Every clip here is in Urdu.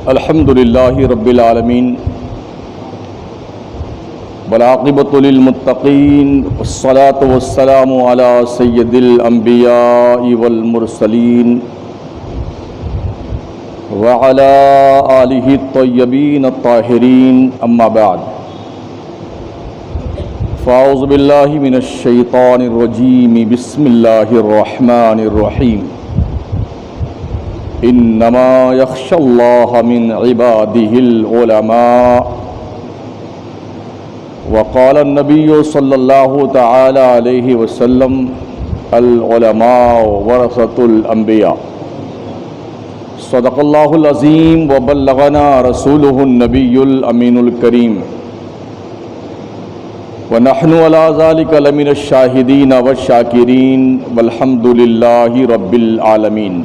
الحمد للہ رب العالمین والعاقبۃ للمتقین والصلاة والسلام علی سید الانبیاء والمرسلین وعلی آلہ الطیبین الطاہرین اما بعد فاعوذ باللہ من الشیطان الرجیم بسم اللہ الرحمن الرحیم انما یخشی اللہ من عبادہ العلماء وقال النبی صلی اللہ تعالی علیہ وسلم العلماء ورثۃ الانبیاء صدق اللہ العظیم وبلغنا رسولہ النبی الامین الکریم ونحن علی ذلک لمن الشاہدین والشاکرین والحمد للہ رب العالمین۔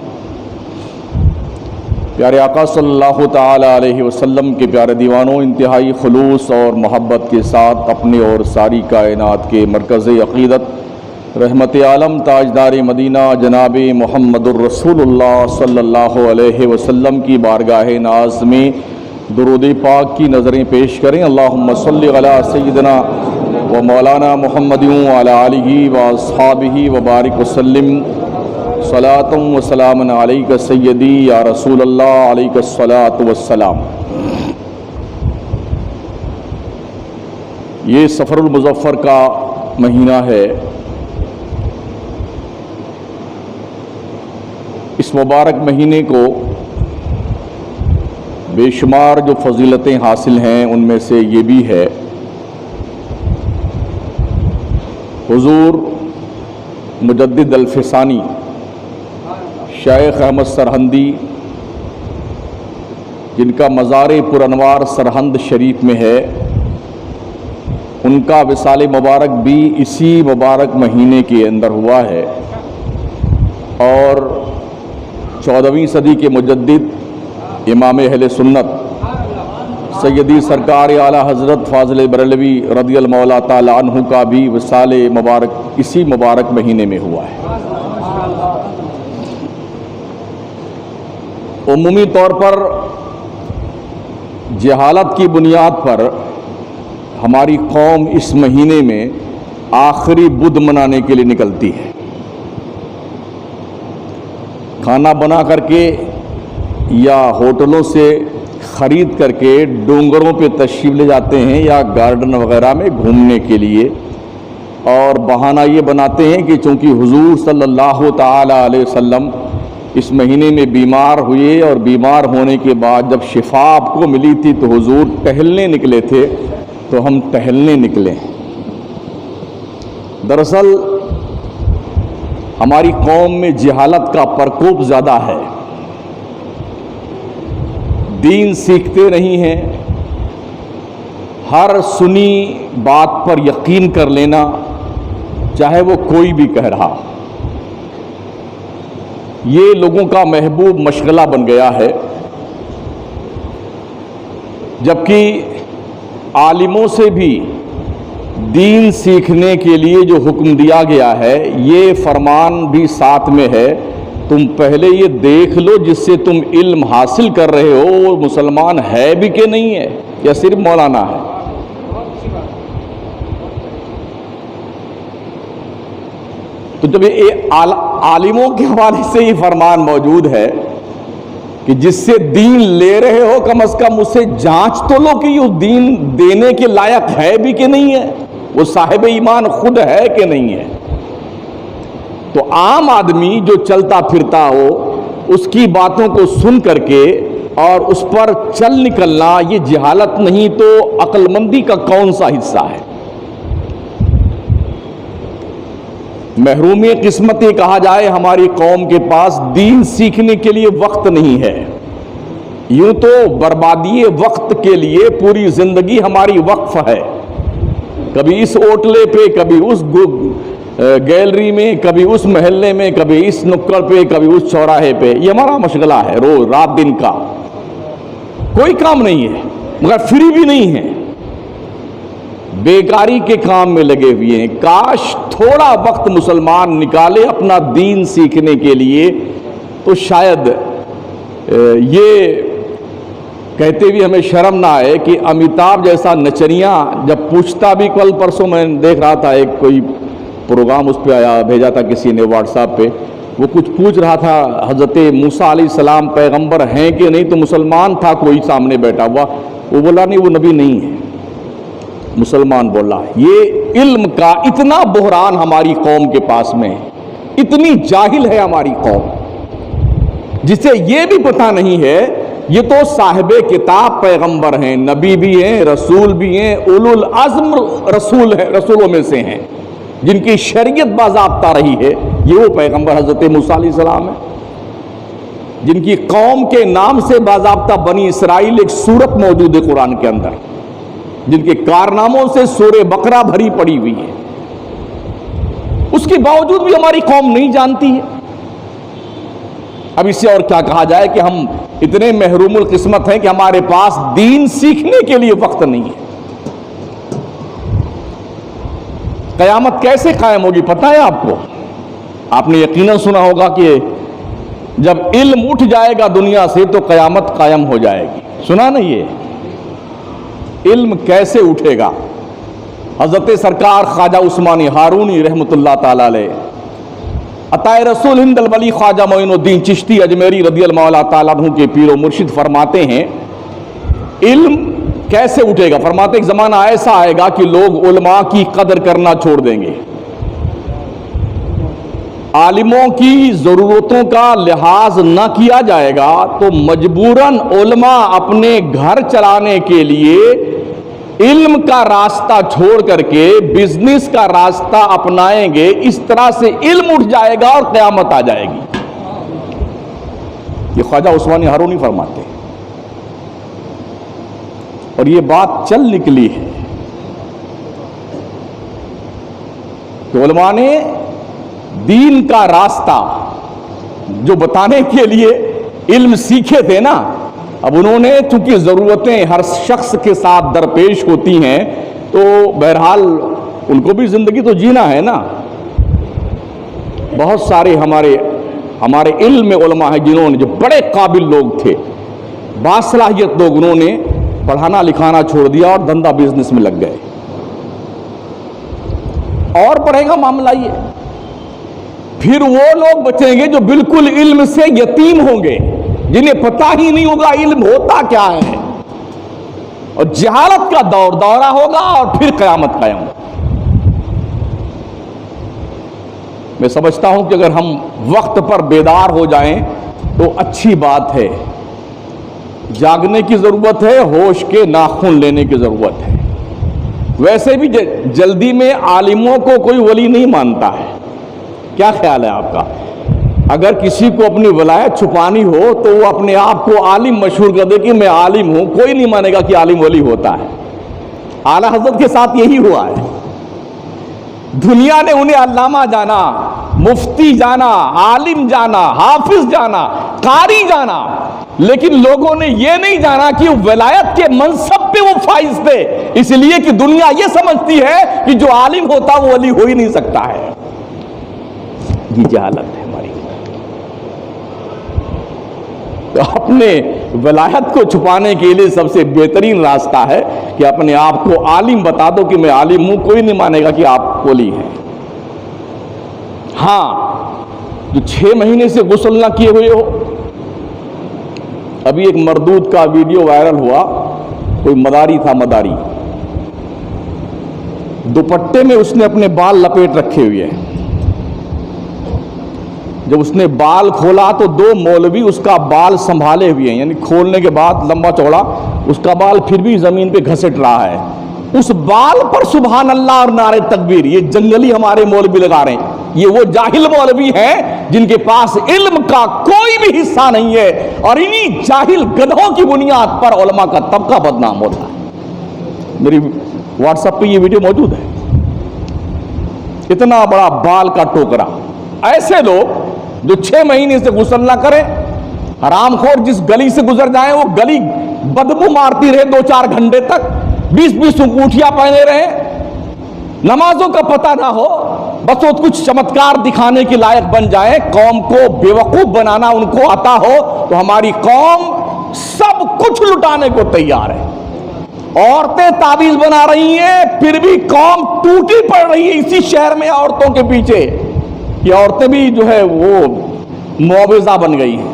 پیارے آقا صلی اللہ تعالی علیہ وسلم کے پیارے دیوانوں، انتہائی خلوص اور محبت کے ساتھ اپنے اور ساری کائنات کے مرکز عقیدت رحمت عالم تاجدار مدینہ جناب محمد الرسول اللہ صلی اللہ علیہ وسلم کی بارگاہ ناز میں درود پاک کی نظریں پیش کریں۔ اللہم صلی علی سیدنا و مولانا محمد وعلی آلہ و اصحابہ وبارک وسلم صلاۃ و سلام علیک سیدی یا رسول اللہ علیک الصلاۃ والسلام۔ یہ سفر المظفر کا مہینہ ہے۔ اس مبارک مہینے کو بے شمار جو فضیلتیں حاصل ہیں ان میں سے یہ بھی ہے، حضور مجدد الفسانی شیخ احمد سرہندی، جن کا مزار پرانوار سرہند شریف میں ہے، ان کا وصال مبارک بھی اسی مبارک مہینے کے اندر ہوا ہے، اور 14ویں صدی کے مجدد امام اہل سنت سیدی سرکار اعلیٰ حضرت فاضل بریلوی رضی اللہ تعالی عنہ کا بھی وصال مبارک اسی مبارک مہینے میں ہوا ہے۔ عمومی طور پر جہالت کی بنیاد پر ہماری قوم اس مہینے میں آخری بدھ منانے کے لیے نکلتی ہے۔ کھانا بنا کر کے یا ہوٹلوں سے خرید کر کے ڈونگروں پہ تشریف لے جاتے ہیں یا گارڈن وغیرہ میں گھومنے کے لیے، اور بہانہ یہ بناتے ہیں کہ چونکہ حضور صلی اللہ تعالی علیہ وسلم اس مہینے میں بیمار ہوئے، اور بیمار ہونے کے بعد جب شفا آپ کو ملی تھی تو حضور ٹہلنے نکلے تھے، تو ہم ٹہلنے نکلے۔ دراصل ہماری قوم میں جہالت کا پرکوپ زیادہ ہے، دین سیکھتے نہیں ہیں، ہر سنی بات پر یقین کر لینا، چاہے وہ کوئی بھی کہہ رہا، یہ لوگوں کا محبوب مشغلہ بن گیا ہے۔ جبکہ عالموں سے بھی دین سیکھنے کے لیے جو حکم دیا گیا ہے، یہ فرمان بھی ساتھ میں ہے، تم پہلے یہ دیکھ لو جس سے تم علم حاصل کر رہے ہو وہ مسلمان ہے بھی کہ نہیں ہے، یا صرف مولانا ہے۔ تو جب یہ عالموں کے حوالے سے یہ فرمان موجود ہے کہ جس سے دین لے رہے ہو کم از کم اسے جانچ تو لو کہ یہ دین دینے کے لائق ہے بھی کہ نہیں ہے، وہ صاحب ایمان خود ہے کہ نہیں ہے۔ تو عام آدمی جو چلتا پھرتا ہو اس کی باتوں کو سن کر کے اور اس پر چل نکلنا، یہ جہالت نہیں تو عقل مندی کا کون سا حصہ ہے؟ محرومی قسمت یہ کہا جائے ہماری قوم کے پاس دین سیکھنے کے لیے وقت نہیں ہے۔ یوں تو بربادی وقت کے لیے پوری زندگی ہماری وقف ہے، کبھی اس اوٹلے پہ، کبھی اس گیلری میں، کبھی اس محلے میں، کبھی اس نکڑ پہ، کبھی اس چوراہے پہ، یہ ہمارا مشغلہ ہے روز رات دن کا، کوئی کام نہیں ہے، مگر فری بھی نہیں ہے، بیکاری کے کام میں لگے ہوئے ہیں۔ کاش تھوڑا وقت مسلمان نکالے اپنا دین سیکھنے کے لیے، تو شاید یہ کہتے بھی ہمیں شرم نہ آئے کہ امیتابھ جیسا نچنیا جب پوچھتا بھی، کل پرسوں میں دیکھ رہا تھا ایک کوئی پروگرام اس پہ آیا، بھیجا تھا کسی نے واٹس ایپ پہ، وہ کچھ پوچھ رہا تھا حضرت موسیٰ علیہ السلام پیغمبر ہیں کہ نہیں، تو مسلمان تھا کوئی سامنے بیٹھا ہوا، وہ بولا نہیں وہ نبی نہیں ہے، مسلمان بولا۔ یہ علم کا اتنا بحران ہماری قوم کے پاس میں ہے، اتنی جاہل ہے ہماری قوم، جسے یہ بھی پتہ نہیں ہے یہ تو صاحب کتاب پیغمبر ہیں، نبی بھی ہیں، رسول بھی ہیں، اولو العزم رسولوں میں سے ہیں، جن کی شریعت باضابطہ رہی ہے، یہ وہ پیغمبر حضرت موسیٰ علیہ السلام ہیں، جن کی قوم کے نام سے باضابطہ بنی اسرائیل ایک سورت موجود ہے قرآن کے اندر، جن کے کارناموں سے سورہ بقرہ بھری پڑی ہوئی ہے، اس کے باوجود بھی ہماری قوم نہیں جانتی ہے۔ اب اس سے اور کیا کہا جائے کہ ہم اتنے محروم القسمت ہیں کہ ہمارے پاس دین سیکھنے کے لیے وقت نہیں ہے۔ قیامت کیسے قائم ہوگی پتہ ہے آپ کو؟ آپ نے یقیناً سنا ہوگا کہ جب علم اٹھ جائے گا دنیا سے تو قیامت قائم ہو جائے گی، سنا نا؟ یہ علم کیسے اٹھے گا؟ حضرت سرکار خواجہ عثمانی ہارونی رحمۃ اللہ تعالی علیہ، عطائے رسول ہند الولی خواجہ معین الدین چشتی اجمیری رضی اللہ تعالیٰ عنہ کے پیر و مرشد فرماتے ہیں علم کیسے اٹھے گا؟ فرماتے ایک زمانہ ایسا آئے گا کہ لوگ علماء کی قدر کرنا چھوڑ دیں گے، عالموں کی ضرورتوں کا لحاظ نہ کیا جائے گا تو مجبوراً علماء اپنے گھر چلانے کے لیے علم کا راستہ چھوڑ کر کے بزنس کا راستہ اپنائیں گے۔ اس طرح سے علم اٹھ جائے گا اور قیامت آ جائے گی۔ یہ خواجہ عثمانی ہارونی فرماتے ہیں، اور یہ بات چل نکلی ہے کہ علماء نے دین کا راستہ جو بتانے کے لیے علم سیکھے تھے نا، اب انہوں نے چونکہ ضرورتیں ہر شخص کے ساتھ درپیش ہوتی ہیں تو بہرحال ان کو بھی زندگی تو جینا ہے نا۔ بہت سارے ہمارے علم میں علماء ہیں جنہوں نے، جو بڑے قابل لوگ تھے، باصلاحیت لوگ، انہوں نے پڑھانا لکھانا چھوڑ دیا اور دھندا بزنس میں لگ گئے۔ اور بڑھے گا معاملہ یہ، پھر وہ لوگ بچیں گے جو بالکل علم سے یتیم ہوں گے، جنہیں پتہ ہی نہیں ہوگا علم ہوتا کیا ہے، اور جہالت کا دورہ ہوگا، اور پھر قیامت قائم ہوگا۔ میں سمجھتا ہوں کہ اگر ہم وقت پر بیدار ہو جائیں تو اچھی بات ہے، جاگنے کی ضرورت ہے، ہوش کے ناخن لینے کی ضرورت ہے۔ ویسے بھی جلدی میں عالموں کو کوئی ولی نہیں مانتا ہے، کیا خیال ہے آپ کا؟ اگر کسی کو اپنی ولایت چھپانی ہو تو وہ اپنے آپ کو عالم مشہور کر دے کہ میں عالم ہوں، کوئی نہیں مانے گا کہ عالم ولی ہوتا ہے۔ اعلیٰ حضرت کے ساتھ یہی ہوا ہے، دنیا نے انہیں علامہ جانا، مفتی جانا، عالم جانا، حافظ جانا، قاری جانا، لیکن لوگوں نے یہ نہیں جانا کہ ولایت کے منصب پہ وہ فائز تھے، اس لیے کہ دنیا یہ سمجھتی ہے کہ جو عالم ہوتا وہ ولی ہو ہی نہیں سکتا ہے۔ یہ جہالت ہے ہماری۔ تو اپنے ولایت کو چھپانے کے لیے سب سے بہترین راستہ ہے کہ اپنے آپ کو عالم بتا دو کہ میں عالم ہوں، کوئی نہیں مانے گا کہ آپ ولی ہیں۔ ہاں، جو 6 مہینے سے غسل نہ کیے ہوئے ہو، ابھی ایک مردود کا ویڈیو وائرل ہوا، کوئی مداری تھا، مداری دوپٹے میں اس نے اپنے بال لپیٹ رکھے ہوئے ہیں، جب اس نے بال کھولا تو 2 مولوی اس کا بال سنبھالے ہوئے ہیں، یعنی کھولنے کے بعد لمبا چوڑا اس کا بال پھر بھی زمین پہ گھسٹ رہا ہے، اس بال پر سبحان اللہ اور نعرے تکبیر۔ یہ جنگلی ہمارے مولوی لگا رہے ہیں، یہ وہ جاہل مولوی ہیں جن کے پاس علم کا کوئی بھی حصہ نہیں ہے، اور انہی جاہل گدھوں کی بنیاد پر علماء کا طبقہ بدنام ہوتا ہے۔ میری واٹس ایپ پہ یہ ویڈیو موجود ہے، اتنا بڑا بال کا ٹوکرا۔ ایسے لوگ جو 6 مہینے سے غسل نہ کریں، حرام خور جس گلی سے گزر جائیں وہ گلی بدبو مارتی رہے 2-4 گھنٹے تک، 20 انگوٹھیاں پہنے رہے، نمازوں کا پتہ نہ ہو، بس وہ کچھ چمتکار دکھانے کے لائق بن جائیں، قوم کو بیوقوف بنانا ان کو آتا ہو، تو ہماری قوم سب کچھ لٹانے کو تیار ہے. عورتیں تعویذ بنا رہی ہیں, پھر بھی قوم ٹوٹی پڑ رہی ہے اسی شہر میں عورتوں کے پیچھے. یہ عورتیں بھی جو ہے وہ معوضہ بن گئی ہیں.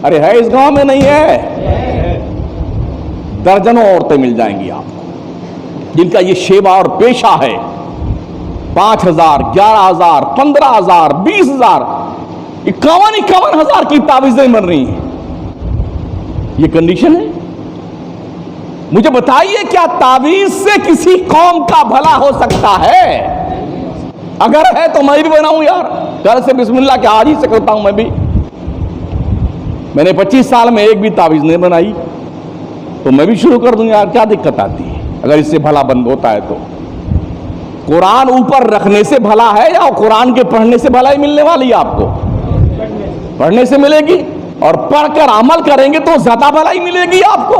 ارے ہے اس گاؤں میں نہیں ہے, درجنوں عورتیں مل جائیں گی آپ کو جن کا یہ شیوا اور پیشہ ہے. 5,000 11,000 15,000 20,000 51,000 کی تعویذیں بن رہی ہیں. یہ کنڈیشن ہے. مجھے بتائیے کیا تعویذ سے کسی قوم کا بھلا ہو سکتا ہے؟ اگر ہے تو میں بھی بناؤں یار, گھر سے بسم اللہ کے آج ہی سے کرتا ہوں. میں نے 25 سال میں ایک بھی تعویذ نہیں بنائی, تو میں بھی شروع کر دوں یار, کیا دقت آتی ہے اگر اس سے بھلا بند ہوتا ہے تو. قرآن اوپر رکھنے سے بھلا ہے یا قرآن کے پڑھنے سے بھلائی ملنے والی ہے؟ آپ کو پڑھنے سے ملے گی, اور پڑھ کر عمل کریں گے تو زیادہ بھلائی ملے گی آپ کو.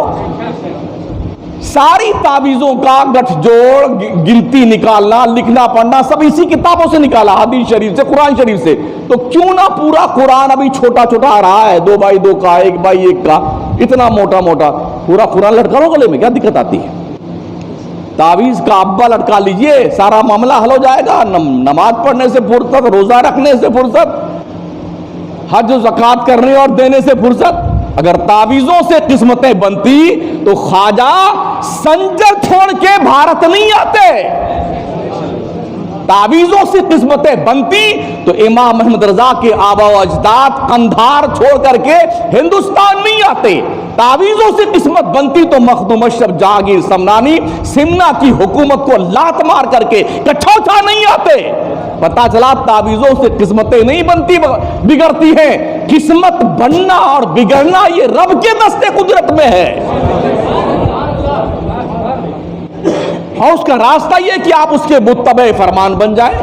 ساری تعویذوں کا گٹھ جوڑ, گنتی نکالنا, لکھنا پڑھنا سب اسی کتابوں سے نکالا, حدیث شریف سے, قرآن شریف سے. تو کیوں نہ پورا قرآن ابھی چھوٹا چھوٹا آ رہا ہے, 2x2 کا, 1x1 کا, اتنا موٹا موٹا پورا قرآن لٹکا لو گلے میں, کیا دقت آتی ہے؟ تعویذ کا ابا لٹکا لیجئے, سارا معاملہ حل ہو جائے گا. نماز پڑھنے سے فرصت, روزہ رکھنے سے فرصت, حج و زکوٰۃ کرنے اور دینے سے فرصت. اگر تعویذوں سے قسمتیں بنتی تو خواجہ سنجر چھوڑ کے بھارت نہیں آتے. تعویذوں سے قسمتیں بنتی تو امام محمد رضا کے آبا و اجداد قندھار چھوڑ کر کے ہندوستان نہیں آتے. تعویذوں سے قسمت بنتی تو مخدوم اشرف جہانگیر سمنانی سمنا کی حکومت کو لات مار کر کے کچھوچا نہیں آتے. پتا چلا تعویذوں سے قسمتیں نہیں بنتی, بگڑتی ہیں. قسمت بننا اور بگڑنا یہ رب کے دستے قدرت میں ہے. اور اس کا راستہ یہ کہ آپ اس کے متبع فرمان بن جائیں,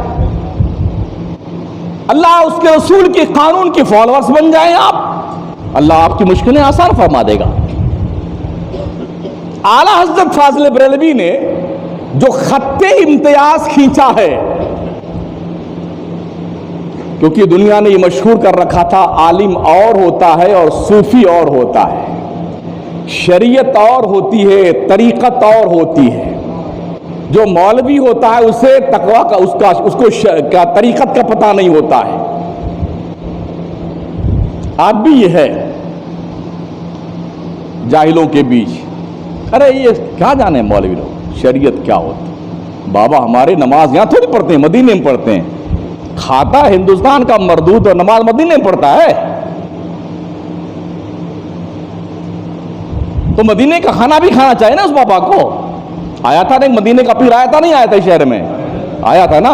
اللہ اس کے رسول کے قانون کے فالوورز بن جائیں آپ, اللہ آپ کی مشکلیں آسان فرما دے گا. اعلیٰ حضرت فاضل بریلوی نے جو خط امتیاز کھینچا ہے, کیونکہ دنیا نے یہ مشہور کر رکھا تھا عالم اور ہوتا ہے اور صوفی اور ہوتا ہے, شریعت اور ہوتی ہے, طریقت اور ہوتی ہے. جو مولوی ہوتا ہے اسے تقویٰ کا اس کو طریقت کا پتہ نہیں ہوتا ہے. آج بھی یہ ہے جاہلوں کے بیچ, ارے یہ کیا جانے مولوی لوگ شریعت کیا ہوتی. بابا ہمارے نماز یہاں تھوڑی پڑھتے ہیں, مدینے میں پڑھتے ہیں. کھاتا ہندوستان کا مردود اور نماز مدینے میں پڑھتا ہے. تو مدینے کا کھانا بھی کھانا چاہیے نا اس بابا کو. آیا تھا نہیں مدینے کا پیر, آیا تھا نہیں آیا تھا شہر میں, آیا تھا نا.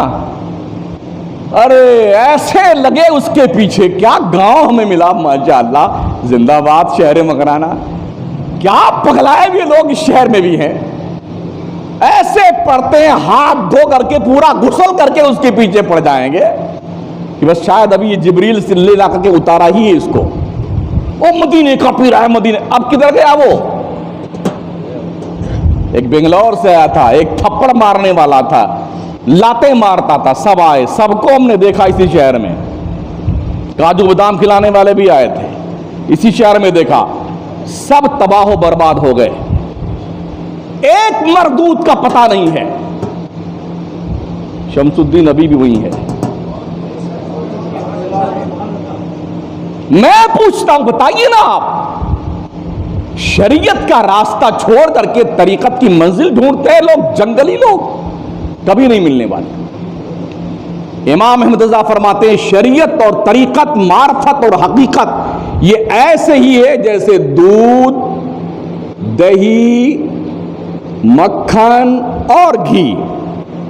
ارے ایسے لگے اس کے پیچھے, کیا گاؤں ہمیں ملا ماشاءاللہ, زندہ باد شہر مکرانہ. کیا پگلائے ہوئے لوگ اس شہر میں بھی ہیں. ایسے پڑھتے ہیں ہاتھ دھو کر کے, پورا غسل کر کے اس کے پیچھے پڑ جائیں گے کہ بس شاید ابھی یہ جبریل سے لے لا کر کے اتارا ہی ہے اس کو. وہ مدینے کا پیر ہے مدینے. اب کدھر گیا وہ؟ ایک بنگلور سے آیا تھا, ایک تھپڑ مارنے والا تھا, لاتیں مارتا تھا, سب آئے, سب کو ہم نے دیکھا اسی شہر میں. کاجو بادام کھلانے والے بھی آئے تھے, اسی شہر میں دیکھا. سب تباہ و برباد ہو گئے, ایک مردود کا پتہ نہیں ہے. شمس الدین ابھی بھی وہی ہے. میں پوچھتا ہوں, بتائیے نا آپ, شریعت کا راستہ چھوڑ کر کے طریقت کی منزل ڈھونڈتے ہیں لوگ, جنگلی لوگ, کبھی نہیں ملنے والے. امام احمد رضا فرماتے ہیں شریعت اور طریقت, معرفت اور حقیقت یہ ایسے ہی ہے جیسے دودھ, دہی, مکھن اور گھی.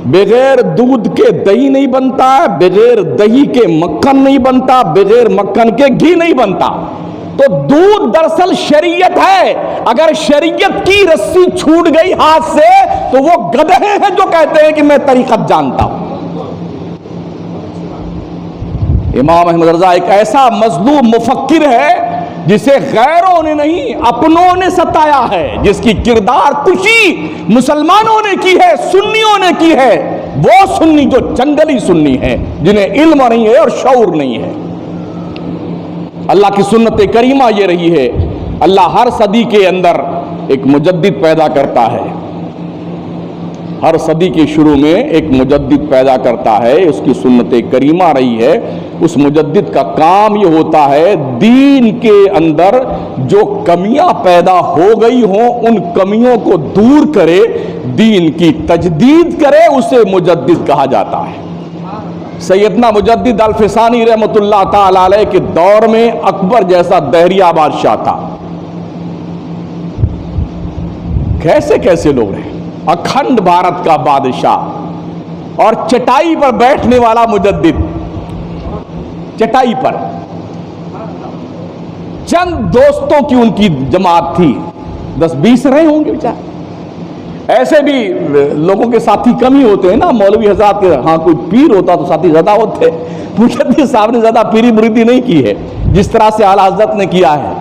بغیر دودھ کے دہی نہیں بنتا, بغیر دہی کے مکھن نہیں بنتا, بغیر مکھن کے گھی نہیں بنتا. تو دودھ دراصل شریعت ہے. اگر شریعت کی رسی چھوٹ گئی ہاتھ سے تو وہ گدھے ہیں جو کہتے ہیں کہ میں طریقت جانتا ہوں. امام احمد رضا ایک ایسا مظلوم مفکر ہے جسے غیروں نے نہیں اپنوں نے ستایا ہے, جس کی کردار کشی مسلمانوں نے کی ہے, سنیوں نے کی ہے. وہ سنی جو جنگلی سنی ہے, جنہیں علم نہیں ہے اور شعور نہیں ہے. اللہ کی سنت کریمہ یہ رہی ہے اللہ ہر صدی کے اندر ایک مجدد پیدا کرتا ہے، ہر صدی کے شروع میں ایک مجدد پیدا کرتا ہے، اس کی سنت کریمہ رہی ہے۔ اس مجدد کا کام یہ ہوتا ہے دین کے اندر جو کمیاں پیدا ہو گئی ہوں ان کمیوں کو دور کرے، دین کی تجدید کرے، اسے مجدد کہا جاتا ہے۔ سیدنا مجدد الفسانی رحمۃ اللہ تعالی علیہ کے دور میں اکبر جیسا دہریہ بادشاہ تھا۔ کیسے کیسے لوگ ہیں، اکھنڈ بھارت کا بادشاہ اور چٹائی پر بیٹھنے والا مجدد، چٹائی پر چند دوستوں کی ان کی جماعت تھی، 10-20 رہے ہوں گے بیچارے۔ ایسے بھی لوگوں کے ساتھی کم ہی ہوتے ہیں نا، مولوی حضرات کے ہاں کوئی پیر ہوتا تو ساتھی زیادہ ہوتے، مجدد صاحب نے زیادہ پیری مریدی نہیں کی ہے جس طرح سے اعلیٰ حضرت نے کیا ہے،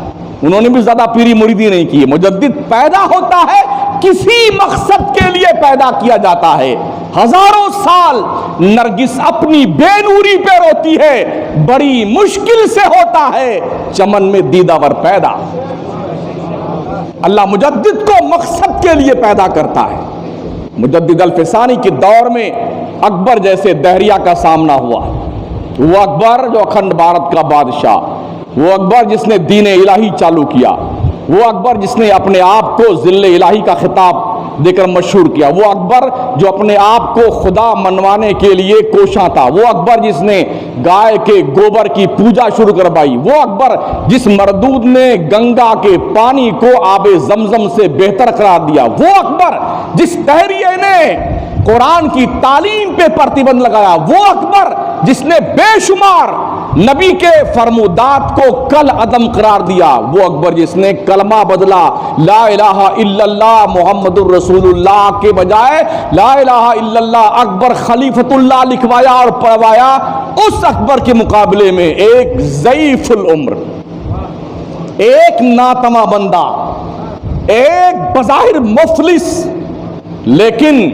انہوں نے بھی زیادہ پیری مریدی نہیں کی ہے۔ مجدد پیدا ہوتا ہے کسی مقصد کے لیے پیدا کیا جاتا ہے۔ ہزاروں سال نرگس اپنی بے نوری پہ روتی ہے، بڑی مشکل سے ہوتا ہے چمن میں دیدہ ور پیدا۔ اللہ مجدد کو مقصد کے لیے پیدا کرتا ہے۔ مجدد الفسانی کے دور میں اکبر جیسے دہریہ کا سامنا ہوا۔ وہ اکبر جو اکھنڈ بھارت کا بادشاہ، وہ اکبر جس نے دین الہی چالو کیا، وہ اکبر جس نے اپنے آپ کو ذل الہی کا خطاب دے کر مشہور کیا، وہ اکبر جو اپنے آپ کو خدا منوانے کے لیے کوشاں تھا، وہ اکبر جس نے گائے کے گوبر کی پوجا شروع کروائی، وہ اکبر جس مردود نے گنگا کے پانی کو آب زمزم سے بہتر قرار دیا، وہ اکبر جس تحریے نے قرآن کی تعلیم پہ پرتبند لگایا، وہ اکبر جس نے بے شمار نبی کے فرمودات کو کل عدم قرار دیا، وہ اکبر جس نے کلمہ بدلا، لا الہ الا اللہ محمد الرسول اللہ کے بجائے لا الہ الا اللہ اکبر خلیفۃ اللہ لکھوایا اور پڑھوایا۔ اس اکبر کے مقابلے میں ایک ضعیف العمر، ایک ناتما بندہ، ایک بظاہر مفلس لیکن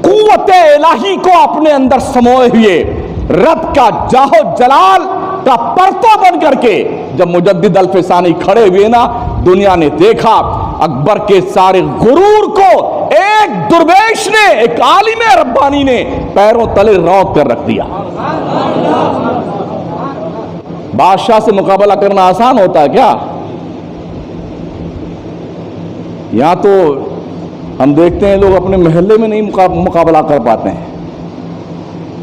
قوت الہی کو اپنے اندر سموئے ہوئے رب کا جاہو جلال کا پرتو بن کر کے جب مجدد الفسانی کھڑے ہوئے نا، دنیا نے دیکھا اکبر کے سارے غرور کو ایک درویش نے، ایک عالم ربانی نے پیروں تلے روک کر رکھ دیا۔ بادشاہ سے مقابلہ کرنا آسان ہوتا ہے کیا؟ یہاں تو ہم دیکھتے ہیں لوگ اپنے محلے میں نہیں مقابلہ کر پاتے ہیں،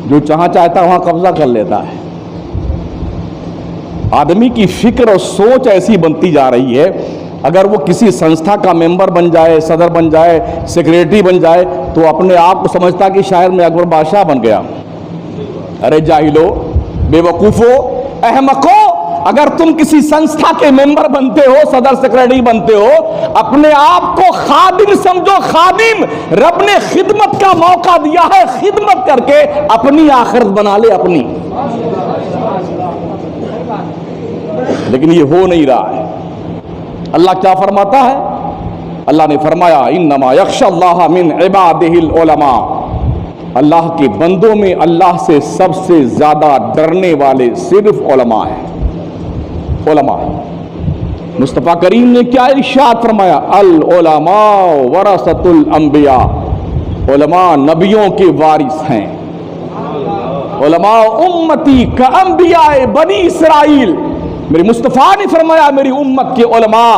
جو جہاں چاہتا ہے وہاں قبضہ کر لیتا ہے۔ آدمی کی فکر اور سوچ ایسی بنتی جا رہی ہے، اگر وہ کسی سنستھا کا ممبر بن جائے، صدر بن جائے، سیکریٹری بن جائے تو اپنے آپ کو سمجھتا کہ شاید میں اکبر بادشاہ بن گیا۔ ارے جاہلو، بے وقوفو، احمقو، اگر تم کسی سنستھا کے ممبر بنتے ہو، صدر سیکریٹری بنتے ہو، اپنے آپ کو خادم سمجھو، خادم۔ رب نے خدمت کا موقع دیا ہے، خدمت کر کے اپنی آخرت بنا لے اپنی۔ لیکن یہ ہو نہیں رہا ہے۔ اللہ کیا فرماتا ہے؟ اللہ نے فرمایا انما یخشی اللہ من عبادہ العلماء، اللہ کے بندوں میں اللہ سے سب سے زیادہ ڈرنے والے صرف علماء ہیں۔ علماء، مصطفیٰ کریم نے کیا ارشاد فرمایا؟ العلماء ورثۃ الانبیاء، علماء نبیوں کے وارث ہیں۔ علماء امتی کا انبیاء بنی اسرائیل، میرے مصطفیٰ نے فرمایا میری امت کے علماء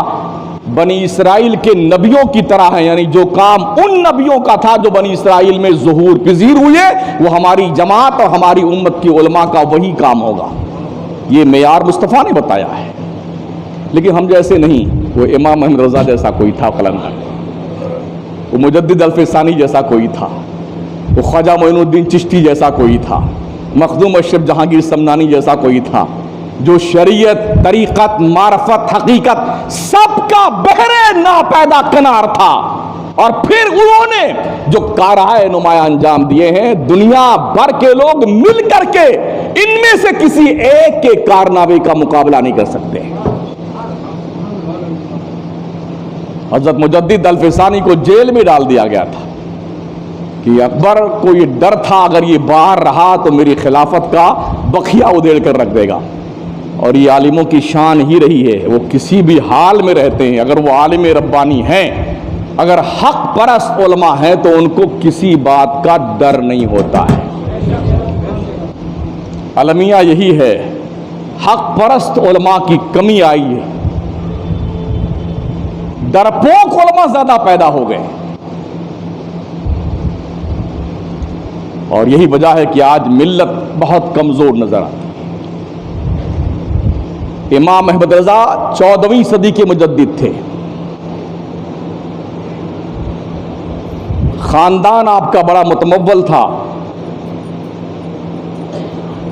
بنی اسرائیل کے نبیوں کی طرح ہیں، یعنی جو کام ان نبیوں کا تھا جو بنی اسرائیل میں ظہور پذیر ہوئے، وہ ہماری جماعت اور ہماری امت کی علماء کا وہی کام ہوگا۔ یہ معیار مصطفیٰ نے بتایا ہے، لیکن ہم جیسے نہیں۔ وہ امام احمد رضا جیسا کوئی تھا قلندر، وہ مجدد الفسانی جیسا کوئی تھا، وہ خواجہ معین الدین چشتی جیسا کوئی تھا، مخدوم اشرف جہانگیر سمنانی جیسا کوئی تھا، جو شریعت، طریقت، معرفت، حقیقت سب کا بہرے ناپیدا کنار تھا۔ اور پھر انہوں نے جو کارہائے نمایاں انجام دیے ہیں، دنیا بھر کے لوگ مل کر کے ان میں سے کسی ایک کے کارنامے کا مقابلہ نہیں کر سکتے۔ حضرت مجدد الفسانی کو جیل میں ڈال دیا گیا تھا کہ اکبر کو یہ ڈر تھا اگر یہ باہر رہا تو میری خلافت کا بخیا ادھیڑ کر رکھ دے گا۔ اور یہ عالموں کی شان ہی رہی ہے، وہ کسی بھی حال میں رہتے ہیں، اگر وہ عالم ربانی ہیں، اگر حق پرست علماء ہیں تو ان کو کسی بات کا ڈر نہیں ہوتا ہے۔ المیہ یہی ہے، حق پرست علماء کی کمی آئی ہے، ڈرپوک علماء زیادہ پیدا ہو گئے، اور یہی وجہ ہے کہ آج ملت بہت کمزور نظر آتی ہے۔ امام احمد رضا 14ویں صدی کے مجدد تھے، خاندان آپ کا بڑا متمول تھا۔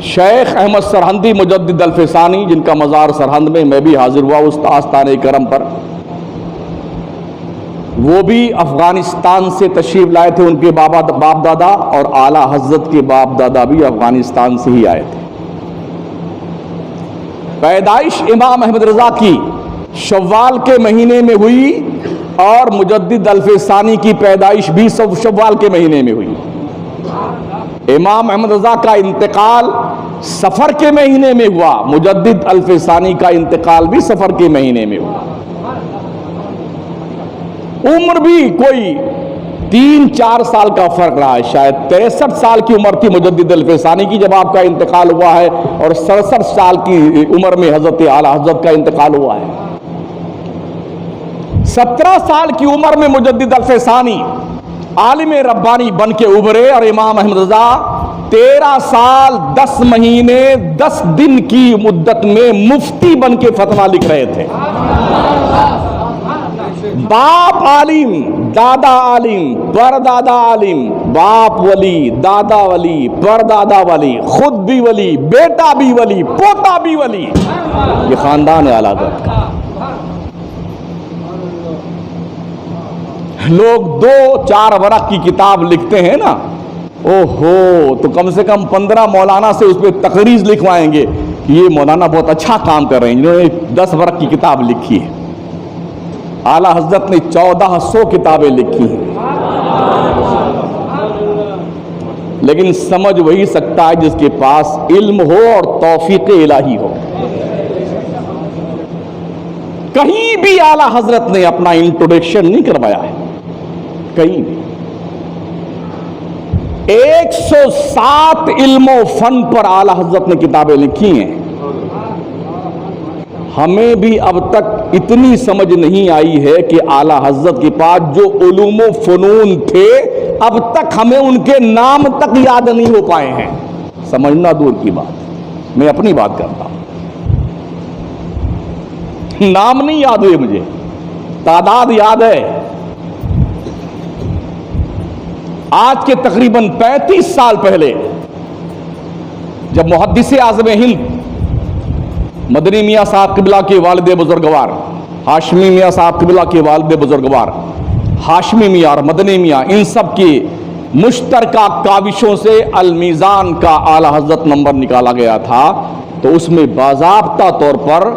شیخ احمد سرہندی مجدد الفسانی، جن کا مزار سرہند میں میں بھی حاضر ہوا اس آستانِ کرم پر، وہ بھی افغانستان سے تشریف لائے تھے، ان کے باپ دادا، اور اعلیٰ حضرت کے باپ دادا بھی افغانستان سے ہی آئے تھے۔ پیدائش امام احمد رضا کی شوال کے مہینے میں ہوئی، اور مجدد الفسانی کی پیدائش بھی شوال کے مہینے میں ہوئی۔ امام احمد رضا کا انتقال سفر کے مہینے میں ہوا، مجدد الفسانی کا انتقال بھی سفر کے مہینے میں ہوا۔ عمر بھی کوئی 3-4 سال کا فرق رہا ہے، شاید 63 سال کی عمر تھی مجدد الفسانی کی جب آپ کا انتقال ہوا ہے، اور 67 سال کی عمر میں حضرت اعلیٰ حضرت کا انتقال ہوا ہے۔ 17 سال کی عمر میں مجدد الفسانی عالم ربانی بن کے ابھرے، اور امام احمد رضا 13 سال 10 مہینے 10 دن کی مدت میں مفتی بن کے فتویٰ لکھ رہے تھے۔ باپ عالم، دادا عالم، پردادا عالم، باپ ولی، دادا ولی، پردادا ولی، خود بھی ولی، بیٹا بھی ولی، پوتا بھی ولی، یہ خاندان اعلیٰ حضرت کا۔ لوگ 2-4 ورق کی کتاب لکھتے ہیں نا، اوہو، تو کم سے کم 15 مولانا سے اس پہ تقریر لکھوائیں گے کہ یہ مولانا بہت اچھا کام کر رہے ہیں، انہوں نے 10 ورق کی کتاب لکھی ہے۔ اعلیٰ حضرت نے 1400 کتابیں لکھی ہیں، لیکن سمجھ وہی سکتا ہے جس کے پاس علم ہو اور توفیق الہی ہو۔ کہیں بھی اعلیٰ حضرت نے اپنا انٹروڈکشن نہیں کروایا ہے، کہیں بھی۔ 107 علم و فن پر اعلیٰ حضرت نے کتابیں لکھی ہیں۔ ہمیں بھی اب تک اتنی سمجھ نہیں آئی ہے کہ اعلیٰ حضرت کے پاس جو علوم و فنون تھے اب تک ہمیں ان کے نام تک یاد نہیں ہو پائے ہیں۔ سمجھنا دور کی بات، میں اپنی بات کرتا ہوں، نام نہیں یاد ہوئے مجھے، تعداد یاد ہے۔ آج کے تقریباً 35 سال پہلے جب محدث اعظم ہند مدنی میاں صاحب قبلہ کے والد بزرگوار، ہاشمی میاں صاحب قبلہ کے والد بزرگوار، ہاشمی میاں اور مدنی میاں، ان سب کی مشترکہ کاوشوں سے المیزان کا اعلیٰ حضرت نمبر نکالا گیا تھا، تو اس میں باضابطہ طور پر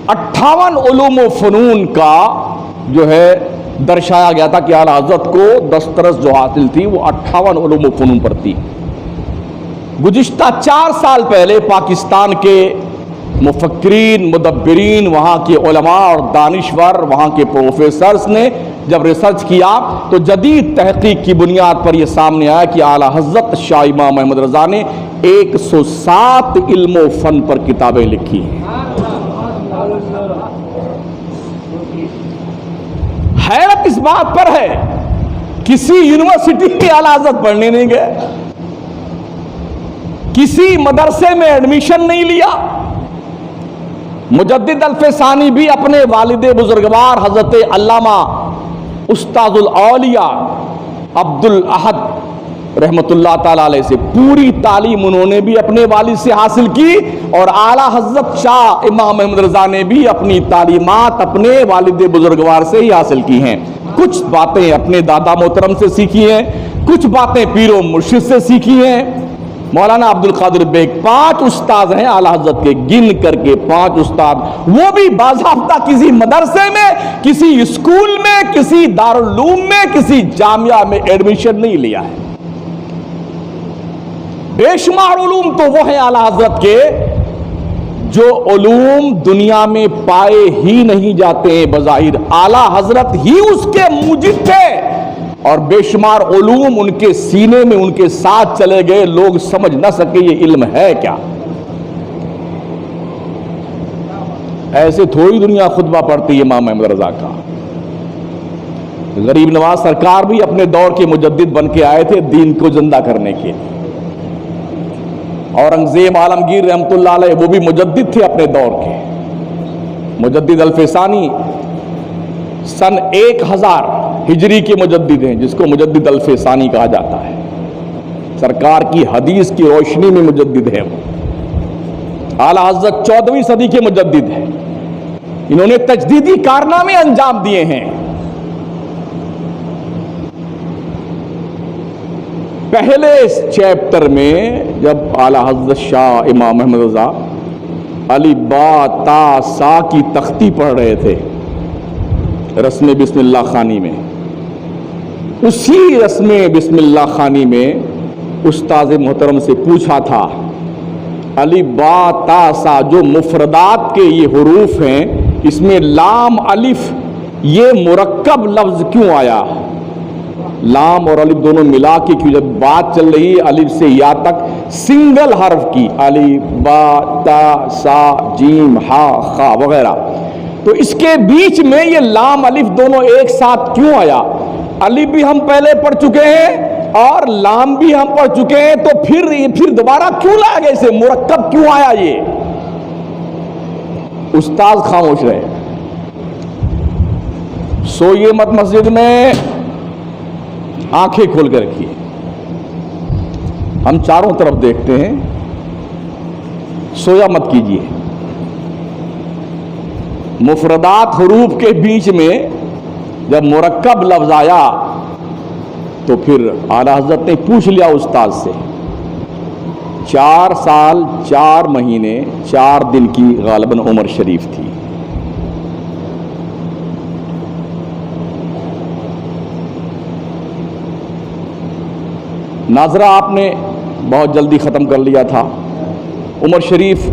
58 علوم و فنون کا جو ہے درشایا گیا تھا کہ اعلیٰ حضرت کو دسترس جو حاصل تھی وہ 58 علوم و فنون پر تھی۔ گزشتہ 4 سال پہلے پاکستان کے مفکرین، مدبرین، وہاں کے علماء اور دانشور، وہاں کے پروفیسرز نے جب ریسرچ کیا تو جدید تحقیق کی بنیاد پر یہ سامنے آیا کہ اعلیٰ حضرت شاہ امام احمد رضا نے 107 علم و فن پر کتابیں لکھی ہیں۔ حیرت اس بات پر ہے کسی یونیورسٹی میں اعلیٰ حضرت پڑھنے نہیں گئے، کسی مدرسے میں ایڈمیشن نہیں لیا۔ مجدد الفسانی بھی اپنے والد بزرگوار حضرت علامہ استاد الاولیاء عبد الاحد رحمت اللہ تعالیٰ علیہ سے پوری تعلیم انہوں نے بھی اپنے والد سے حاصل کی، اور اعلیٰ حضرت شاہ امام احمد رضا نے بھی اپنی تعلیمات اپنے والد بزرگوار سے ہی حاصل کی ہیں۔ کچھ باتیں اپنے دادا محترم سے سیکھی ہیں، کچھ باتیں پیر و مرشد سے سیکھی ہیں۔ مولانا عبد القادر بیگ 5 استاد ہیں اعلیٰ حضرت کے، گن کر کے 5 استاد، وہ بھی باضابطہ کسی مدرسے میں، کسی اسکول میں، کسی دارالعلوم میں، کسی جامعہ میں ایڈمیشن نہیں لیا ہے۔ بے شمار علوم تو وہ ہیں اعلیٰ حضرت کے جو علوم دنیا میں پائے ہی نہیں جاتے ہیں بظاہر، اعلیٰ حضرت ہی اس کے موجب تھے، اور بے شمار علوم ان کے سینے میں ان کے ساتھ چلے گئے، لوگ سمجھ نہ سکے یہ علم ہے کیا۔ ایسے تھوڑی دنیا خطبہ پڑھتی ہے امام احمد رضا کا۔ غریب نواز سرکار بھی اپنے دور کے مجدد بن کے آئے تھے دین کو زندہ کرنے کے لیے۔ اورنگزیب عالمگیر رحمۃ اللہ علیہ وہ بھی مجدد تھے اپنے دور کے، مجدد الفسانی سن 1000 ہجری کے مجدد ہیں، جس کو مجدد الفسانی کہا جاتا ہے۔ سرکار کی حدیث کی روشنی میں مجدد ہے وہ۔ اعلیٰ حضرت 14ویں صدی کے مجدد ہیں، انہوں نے تجدیدی کارنامے انجام دیے ہیں۔ پہلے اس چیپٹر میں جب اعلیٰ حضرت شاہ امام احمد رضا علی با تا سا کی تختی پڑھ رہے تھے رسم بسم اللہ خوانی میں، اسی رسم بسم اللہ خوانی میں استاذ محترم سے پوچھا تھا علی با تا سا جو مفردات کے یہ حروف ہیں، اس میں لام الف یہ مرکب لفظ کیوں آیا؟ لام اور الف دونوں ملا کے کیوں؟ جب بات چل رہی ہے الف سے یا تک سنگل حرف کی، الف با تا سا جیم ہا خا وغیرہ، تو اس کے بیچ میں یہ لام الف دونوں ایک ساتھ کیوں آیا؟ الف بھی ہم پہلے پڑھ چکے ہیں اور لام بھی ہم پڑھ چکے ہیں، تو پھر دوبارہ کیوں لایا گیا اسے؟ مرکب کیوں آیا یہ؟ استاذ خاموش رہے۔ سوئیے مت مسجد میں، آنکھیں کھول کے رکھیے، ہم چاروں طرف دیکھتے ہیں، سویا مت کیجیے۔ مفردات حروف کے بیچ میں جب مرکب لفظ آیا تو پھر اعلیٰ حضرت نے پوچھ لیا استاد سے۔ 4 سال 4 مہینے 4 دن کی غالباً عمر شریف تھی۔ ناظرہ آپ نے بہت جلدی ختم کر لیا تھا۔ عمر شریف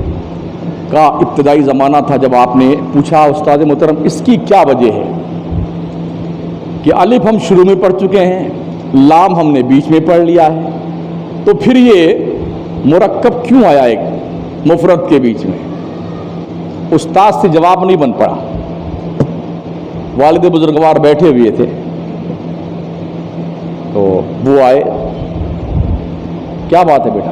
کا ابتدائی زمانہ تھا جب آپ نے پوچھا استاد محترم اس کی کیا وجہ ہے کہ الف ہم شروع میں پڑھ چکے ہیں، لام ہم نے بیچ میں پڑھ لیا ہے، تو پھر یہ مرکب کیوں آیا ایک مفرد کے بیچ میں؟ استاد سے جواب نہیں بن پڑا۔ والد بزرگوار بیٹھے ہوئے تھے تو وہ آئے، کیا بات ہے بیٹا؟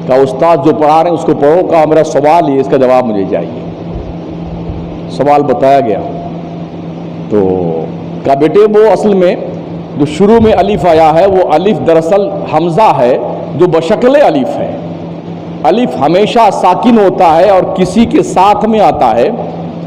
کہا استاد جو پڑھا رہے ہیں اس کو پڑھو۔ کہا میرا سوال یہ، اس کا جواب مجھے چاہیے۔ سوال بتایا گیا تو کہا بیٹے وہ اصل میں جو شروع میں الف آیا ہے وہ الف دراصل حمزہ ہے جو بشکل الف ہے۔ الف ہمیشہ ساکن ہوتا ہے اور کسی کے ساتھ میں آتا ہے۔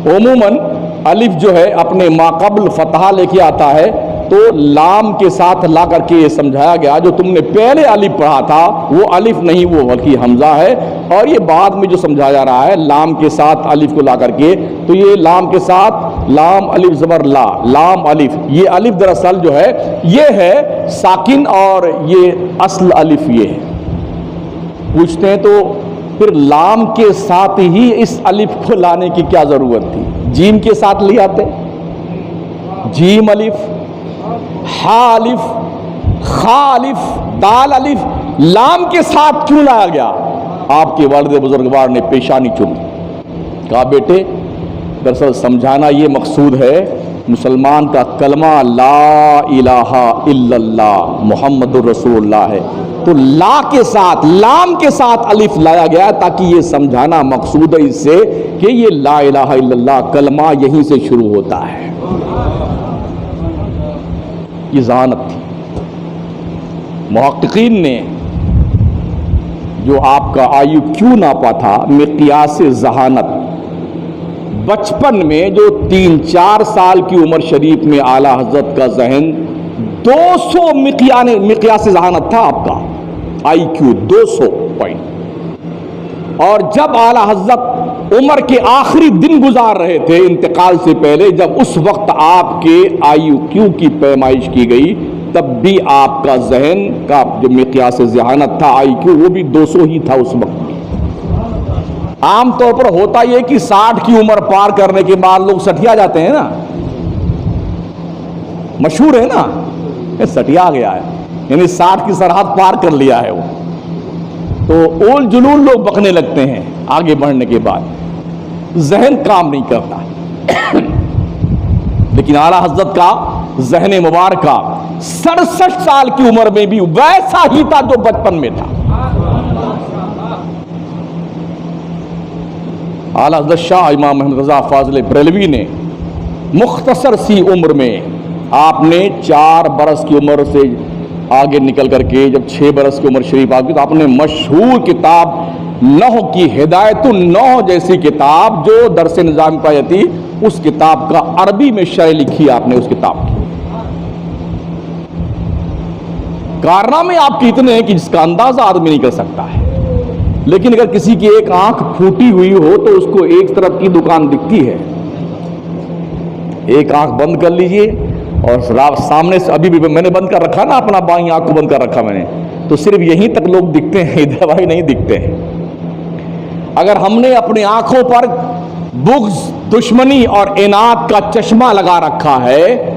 عموماً الف جو ہے اپنے ماقبل فتحہ لے کے آتا ہے، تو لام کے ساتھ لا کر کے یہ سمجھایا گیا جو تم نے پہلے الف پڑھا تھا وہ الف نہیں، وہ بلکہ حمزہ ہے، اور یہ بعد میں جو سمجھایا جا رہا ہے لام کے ساتھ الف کو لا کر کے، تو یہ لام کے ساتھ لام الف زبر لا، لام الف، یہ الف دراصل جو ہے یہ ہے ساکن اور یہ اصل الف یہ ہے۔ پوچھتے ہیں تو پھر لام کے ساتھ ہی اس الف کو لانے کی کیا ضرورت تھی؟ جیم کے ساتھ لے آتے، جیم الف، ہا الف، خا الف، دال الف، لام کے ساتھ کیوں لایا گیا؟ آپ کے والد بزرگوار نے پیشانی چومی، کہا بیٹے دراصل سمجھانا یہ مقصود ہے مسلمان کا کلمہ لا الہ الا اللہ محمد الرسول اللہ ہے، تو لا کے ساتھ لام کے ساتھ الف لایا گیا تاکہ یہ سمجھانا مقصود ہے اس سے کہ یہ لا الہ الا اللہ کلمہ یہیں سے شروع ہوتا ہے۔ یہ ذہانت تھی۔ محققین نے جو آپ کا آئی کیو ناپا تھا مقیاس ذہانت، بچپن میں جو 3-4 سال کی عمر شریف میں اعلیٰ حضرت کا ذہن 200 مقیاس ذہانت تھا آپ کا آئی کیو 200 پوائنٹ، اور جب اعلیٰ حضرت عمر کے آخری دن گزار رہے تھے انتقال سے پہلے، جب اس وقت آپ کے آئی کیو کی پیمائش کی گئی تب بھی آپ کا ذہن کا جو مقیاس ذہانت تھا آئی کیو وہ بھی 200 ہی تھا اس وقت بھی۔ عام طور پر ہوتا یہ کہ 60 کی عمر پار کرنے کے بعد لوگ سٹیا جاتے ہیں نا، مشہور ہے نا، سٹیا گیا ہے، یعنی 60 کی سرحد پار کر لیا ہے وہ، تو اول جلول لوگ بکنے لگتے ہیں آگے بڑھنے کے بعد، ذہن کام نہیں کرتا۔ لیکن اعلیٰ حضرت کا ذہن مبارکہ 67 سال کی عمر میں بھی ویسا ہی تھا جو بچپن میں تھا۔ اعلیٰ حضرت شاہ امام محمد رضا فاضل بریلوی نے مختصر سی عمر میں، آپ نے 4 برس کی عمر سے آگے نکل کر کے جب 6 برس کی عمر شریف آ گئی تو آپ نے مشہور کتاب نحو کی ہدایت النحو جیسی کتاب جو درس نظام پائی تھی، اس کتاب کا عربی میں شرح لکھی آپ نے اس کتاب کی۔ کارنامے آپ کے اتنے ہیں کہ جس کا اندازہ آدمی نہیں کر سکتا ہے، لیکن اگر کسی کی ایک آنکھ پھوٹی ہوئی ہو تو اس کو ایک طرف کی دکان دکھتی ہے، ایک آنکھ بند کر لیجئے اور سامنے سے، ابھی بھی میں نے بند کر رکھا نا اپنا بائیں آنکھ کو بند کر رکھا میں نے، تو صرف یہیں تک لوگ دکھتے ہیں، ادھر بھائی نہیں دکھتے ہیں۔ اگر ہم نے اپنی آنکھوں پر بغض، دشمنی اور عناد کا چشمہ لگا رکھا ہے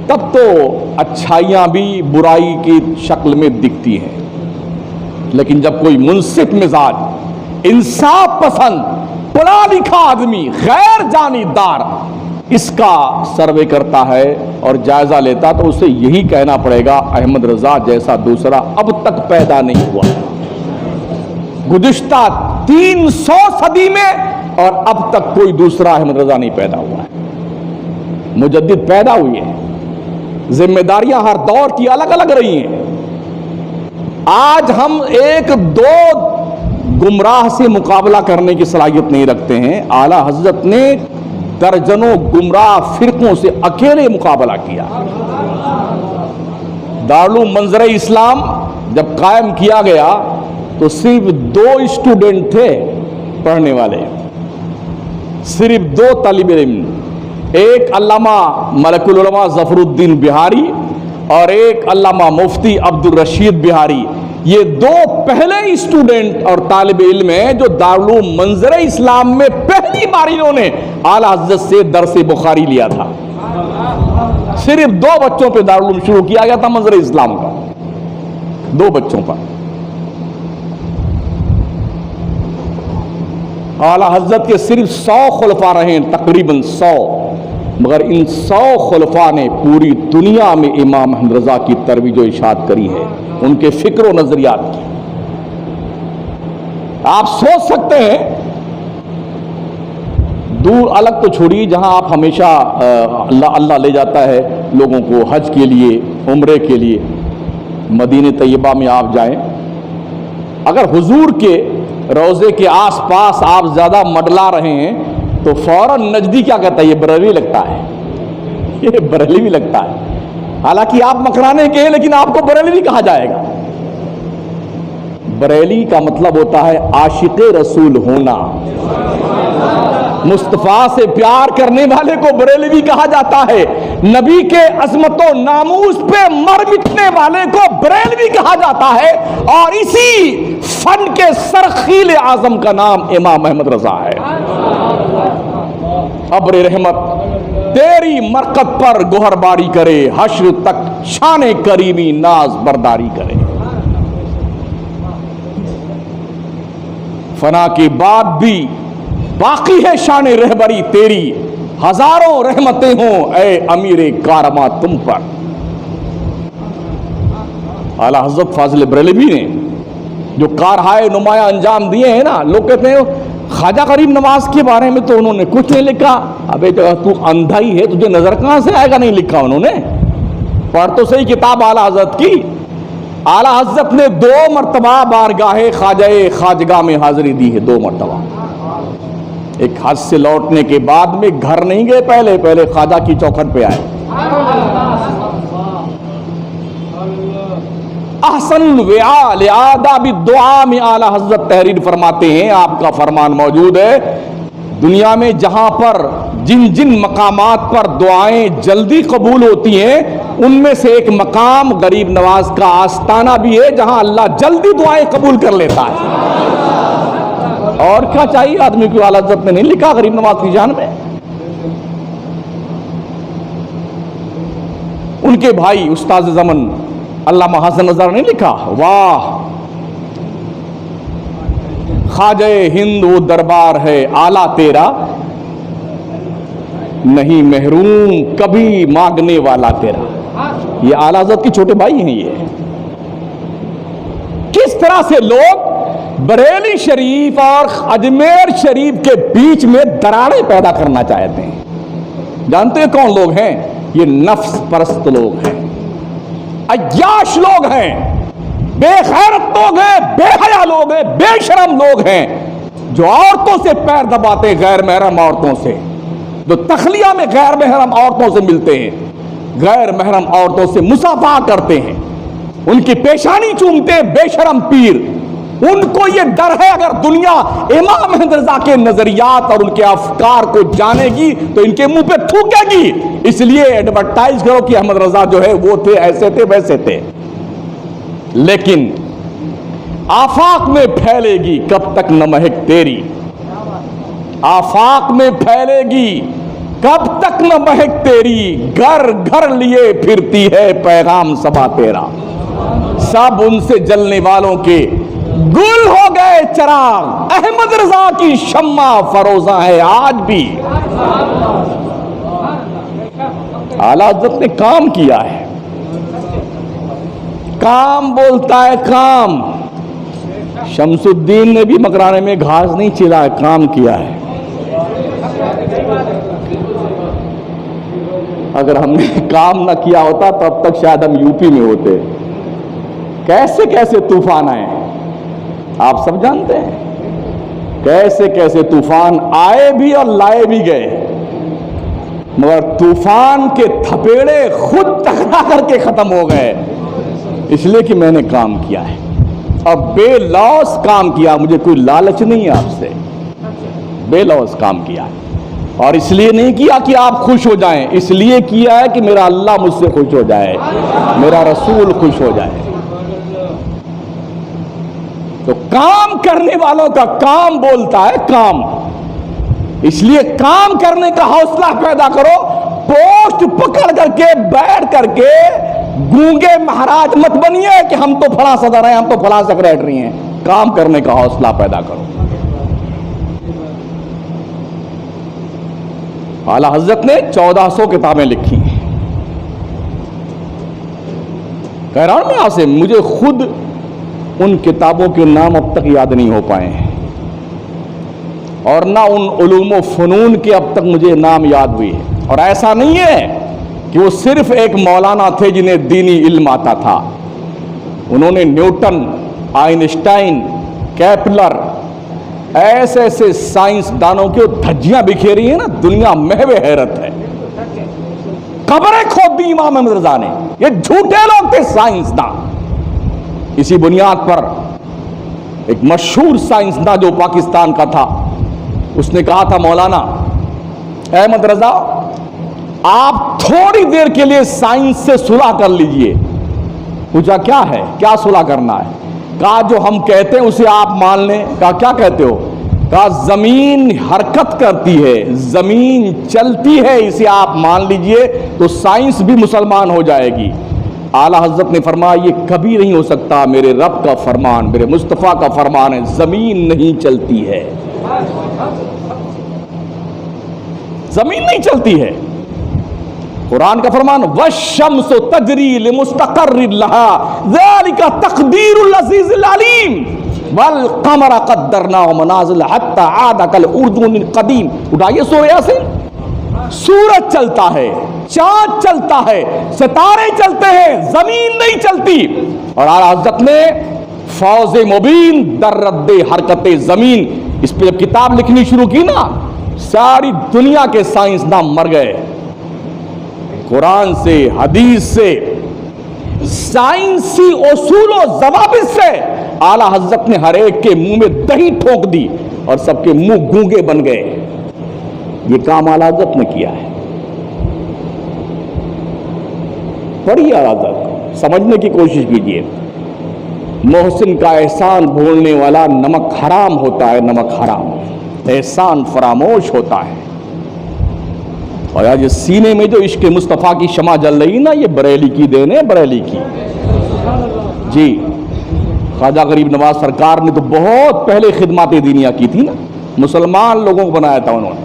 تب تو اچھائیاں بھی برائی کی شکل میں دکھتی ہیں، لیکن جب کوئی منصف مزاج، انصاف پسند، پڑھا لکھا آدمی، غیر جانبدار اس کا سروے کرتا ہے اور جائزہ لیتا تو اسے یہی کہنا پڑے گا احمد رضا جیسا دوسرا اب تک پیدا نہیں ہوا، گزشتہ 300 صدی میں اور اب تک کوئی دوسرا احمد رضا نہیں پیدا ہوا ہے۔ مجدد پیدا ہوئی ہے، ذمہ داریاں ہر دور کی الگ الگ رہی ہیں۔ آج ہم 1-2 گمراہ سے مقابلہ کرنے کی صلاحیت نہیں رکھتے ہیں، اعلیٰ حضرت نے درجنوں گمراہ فرقوں سے اکیلے مقابلہ کیا۔ دارالعلوم منظر اسلام جب قائم کیا گیا تو صرف 2 اسٹوڈنٹ تھے پڑھنے والے، صرف 2 طالب علم، ایک علامہ ملک العلماء ظفر الدین بہاری اور ایک علامہ مفتی عبد الرشید بہاری۔ یہ 2 پہلے اسٹوڈنٹ اور طالب علم ہیں جو دارالعلوم منظر اسلام میں پہلی بار انہوں نے اعلیٰ حضرت سے درس بخاری لیا تھا۔ صرف 2 بچوں پہ دارالعلوم شروع کیا گیا تھا منظر اسلام کا، 2 بچوں پر۔ اعلیٰ حضرت کے صرف 100 خلفاء رہے ہیں، تقریباً 100، مگر ان 100 خلفاء نے پوری دنیا میں امام احمد رضا کی ترویج و اشاعت کری ہے، ان کے فکر و نظریات کی۔ آپ سوچ سکتے ہیں، دور الگ تو چھوڑیے، جہاں آپ ہمیشہ اللہ لے جاتا ہے لوگوں کو حج کے لیے، عمرے کے لیے، مدینہ طیبہ میں آپ جائیں، اگر حضور کے روضے کے آس پاس آپ زیادہ مڈلا رہے ہیں تو فوراً نجدی کیا کہتا ہے، یہ بریلوی لگتا ہے، یہ بریلوی لگتا ہے۔ حالانکہ آپ مکرانے کے ہیں لیکن آپ کو بریلوی کہا جائے گا۔ بریلی کا مطلب ہوتا ہے عاشق رسول ہونا، مصطفیٰ سے پیار کرنے والے کو بریلوی کہا جاتا ہے، نبی کے عظمت و ناموس پہ مر مٹنے والے کو بریلوی کہا جاتا ہے، اور اسی فن کے سرخیل اعظم کا نام امام احمد رضا ہے۔ ابر رحمت تیری مرکت پر گوہر باری کرے، حشر تک شان کریمی ناز برداری کرے۔ فنا کے بعد بھی باقی ہے شان رہبری تیری، ہزاروں رحمتیں ہوں اے امیر کارواں تم پر۔ اعلیٰ حضرت فاضل بریلوی نے جو کارہائے نمایاں انجام دیے ہیں نا، لوگ کہتے ہیں خواجہ غریب نواز کے بارے میں تو انہوں نے کچھ نہیں لکھا۔ ابے تو اندھا ہی ہے، تجھے نظر کہاں سے آئے گا نہیں لکھا انہوں نے؟ پڑھ تو صحیح کتاب اعلیٰ حضرت کی۔ اعلیٰ حضرت نے 2 مرتبہ بارگاہ خواجہ خواجگاہ میں حاضری دی ہے، 2 مرتبہ۔ ایک حج سے لوٹنے کے بعد میں گھر نہیں گئے، پہلے خواجہ کی چوکھٹ پہ آئے۔ احسن الوعاء لآداب الدعاء میں اعلیٰ حضرت تحریر فرماتے ہیں، آپ کا فرمان موجود ہے، دنیا میں جہاں پر جن مقامات پر دعائیں جلدی قبول ہوتی ہیں ان میں سے ایک مقام غریب نواز کا آستانہ بھی ہے، جہاں اللہ جلدی دعائیں قبول کر لیتا ہے۔ اور کیا چاہیے آدمی کو؟ اعلیٰ حضرت نے نہیں لکھا غریب نواز کی جان میں؟ ان کے بھائی استاد زمن علامہ حسن نظر نے لکھا، واہ خواجہ ہند وہ دربار ہے اعلیٰ تیرا، نہیں محروم کبھی مانگنے والا تیرا۔ یہ اعلیٰ حضرت کے چھوٹے بھائی ہیں۔ یہ کس طرح سے لوگ بریلی شریف اور اجمیر شریف کے بیچ میں دراڑیں پیدا کرنا چاہتے ہیں؟ جانتے ہیں کون لوگ ہیں؟ یہ نفس پرست لوگ ہیں، عیاش لوگ ہیں، بے غیرت لوگ ہیں، بے حیا لوگ ہیں، بے شرم لوگ ہیں، جو عورتوں سے پیر دباتے، غیر محرم عورتوں سے، جو تخلیہ میں غیر محرم عورتوں سے ملتے ہیں، غیر محرم عورتوں سے مصافحہ کرتے ہیں، ان کی پیشانی چومتے ہیں، بے شرم پیر۔ ان کو یہ ڈر ہے اگر دنیا امام احمد رضا کے نظریات اور ان کے افکار کو جانے گی تو ان کے منہ پہ تھوکے گی، اس لیے ایڈورٹائز کرو کہ احمد رضا جو ہے وہ تھے، ایسے تھے، ویسے تھے۔ لیکن آفاق میں پھیلے گی کب تک نہ مہک تیری، آفاق میں پھیلے گی کب تک نہ مہک تیری، گھر گھر لیے پھرتی ہے پیغام صبا تیرا۔ سب ان سے جلنے والوں کے گل ہو گئے چراغ، احمد رضا کی شمع فروزاں ہے آج بھی۔ اعلیٰ حضرت نے کام کیا ہے، کام بولتا ہے کام۔ شمس الدین نے بھی مکرانے میں گھاس نہیں چلا ہے، کام کیا ہے۔ اگر ہم نے کام نہ کیا ہوتا تو اب تک شاید ہم یو پی میں ہوتے۔ کیسے کیسے طوفان آئے آپ سب جانتے ہیں، کیسے کیسے طوفان آئے بھی اور لائے بھی گئے، مگر طوفان کے تھپیڑے خود ٹکرا کر کے ختم ہو گئے، اس لیے کہ میں نے کام کیا ہے اور بے لوث کام کیا، مجھے کوئی لالچ نہیں ہے آپ سے، بے لوث کام کیا ہے۔ اور اس لیے نہیں کیا کہ آپ خوش ہو جائیں، اس لیے کیا ہے کہ میرا اللہ مجھ سے خوش ہو جائے، میرا رسول خوش ہو جائے۔ تو کام کرنے والوں کا کام بولتا ہے کام، اس لیے کام کرنے کا حوصلہ پیدا کرو۔ پوسٹ پکڑ کر کے بیٹھ کر کے گونگے مہاراج مت بنیے کہ ہم تو فلاں صدر ہیں، ہم تو فلاں سیکریٹری ہیں۔ کام کرنے کا حوصلہ پیدا کرو۔ اعلیٰ حضرت نے 1400 کتابیں لکھی ہیں۔ کہہ رہا ہوں میں آپ سے، مجھے خود ان کتابوں کے نام اب تک یاد نہیں ہو پائے ہیں، اور نہ ان علوم و فنون کے اب تک مجھے نام یاد ہوئے۔ اور ایسا نہیں ہے کہ وہ صرف ایک مولانا تھے جنہیں دینی علم آتا تھا، انہوں نے نیوٹن، آئنسٹائن، کیپلر، ایسے ایسے سائنس دانوں کی دھجیاں بکھیری ہیں نا، دنیا محو حیرت ہے۔ قبریں کھود دی امام احمد رضا نے، یہ جھوٹے لوگ تھے سائنسداں۔ اسی بنیاد پر ایک مشہور سائنسداں جو پاکستان کا تھا، اس نے کہا تھا مولانا احمد رضا آپ تھوڑی دیر کے لیے سائنس سے صلح کر لیجئے۔ پوچھا کیا ہے، کیا صلح کرنا ہے؟ کہا جو ہم کہتے ہیں اسے آپ مان لیں۔ کہا کیا کہتے ہو؟ کہا زمین حرکت کرتی ہے، زمین چلتی ہے، اسے آپ مان لیجئے تو سائنس بھی مسلمان ہو جائے گی۔ اعلیٰ حضرت نے فرمایا یہ کبھی نہیں ہو سکتا، میرے رب کا فرمان، میرے مصطفیٰ کا فرمان ہے، زمین نہیں چلتی ہے، زمین نہیں چلتی ہے۔ قرآن کا فرمان والشمس تجری لمستقر لها ذلك تقدیر العزیز العلیم والقمر قدرناه منازل حتى عاد كالعرجون القدیم۔ اٹھائیے سورہ یاسین۔ سورج چلتا ہے، چاند چلتا ہے، ستارے چلتے ہیں، زمین نہیں چلتی۔ اور اعلیٰ حضرت نے فوز مبین در رد حرکت زمین، اس پہ جب کتاب لکھنی شروع کی نا، ساری دنیا کے سائنسداں مر گئے۔ قرآن سے، حدیث سے، سائنسی اصول و ضوابط سے اعلیٰ حضرت نے ہر ایک کے منہ میں دہی ٹھونک دی اور سب کے منہ گونگے بن گئے۔ یہ کام اعلیٰ حضرت نے کیا ہے۔ پڑھیے اعلیٰ حضرت، سمجھنے کی کوشش کیجیے۔ محسن کا احسان بھولنے والا نمک حرام ہوتا ہے، نمک حرام، احسان فراموش ہوتا ہے۔ اور آج سینے میں جو عشق مصطفیٰ کی شمع جل رہی نا، یہ بریلی کی دین ہے، بریلی کی۔ جی خواجہ غریب نواز سرکار نے تو بہت پہلے خدمات دینیہ کی تھی نا، مسلمان لوگوں کو بنایا تھا انہوں نے۔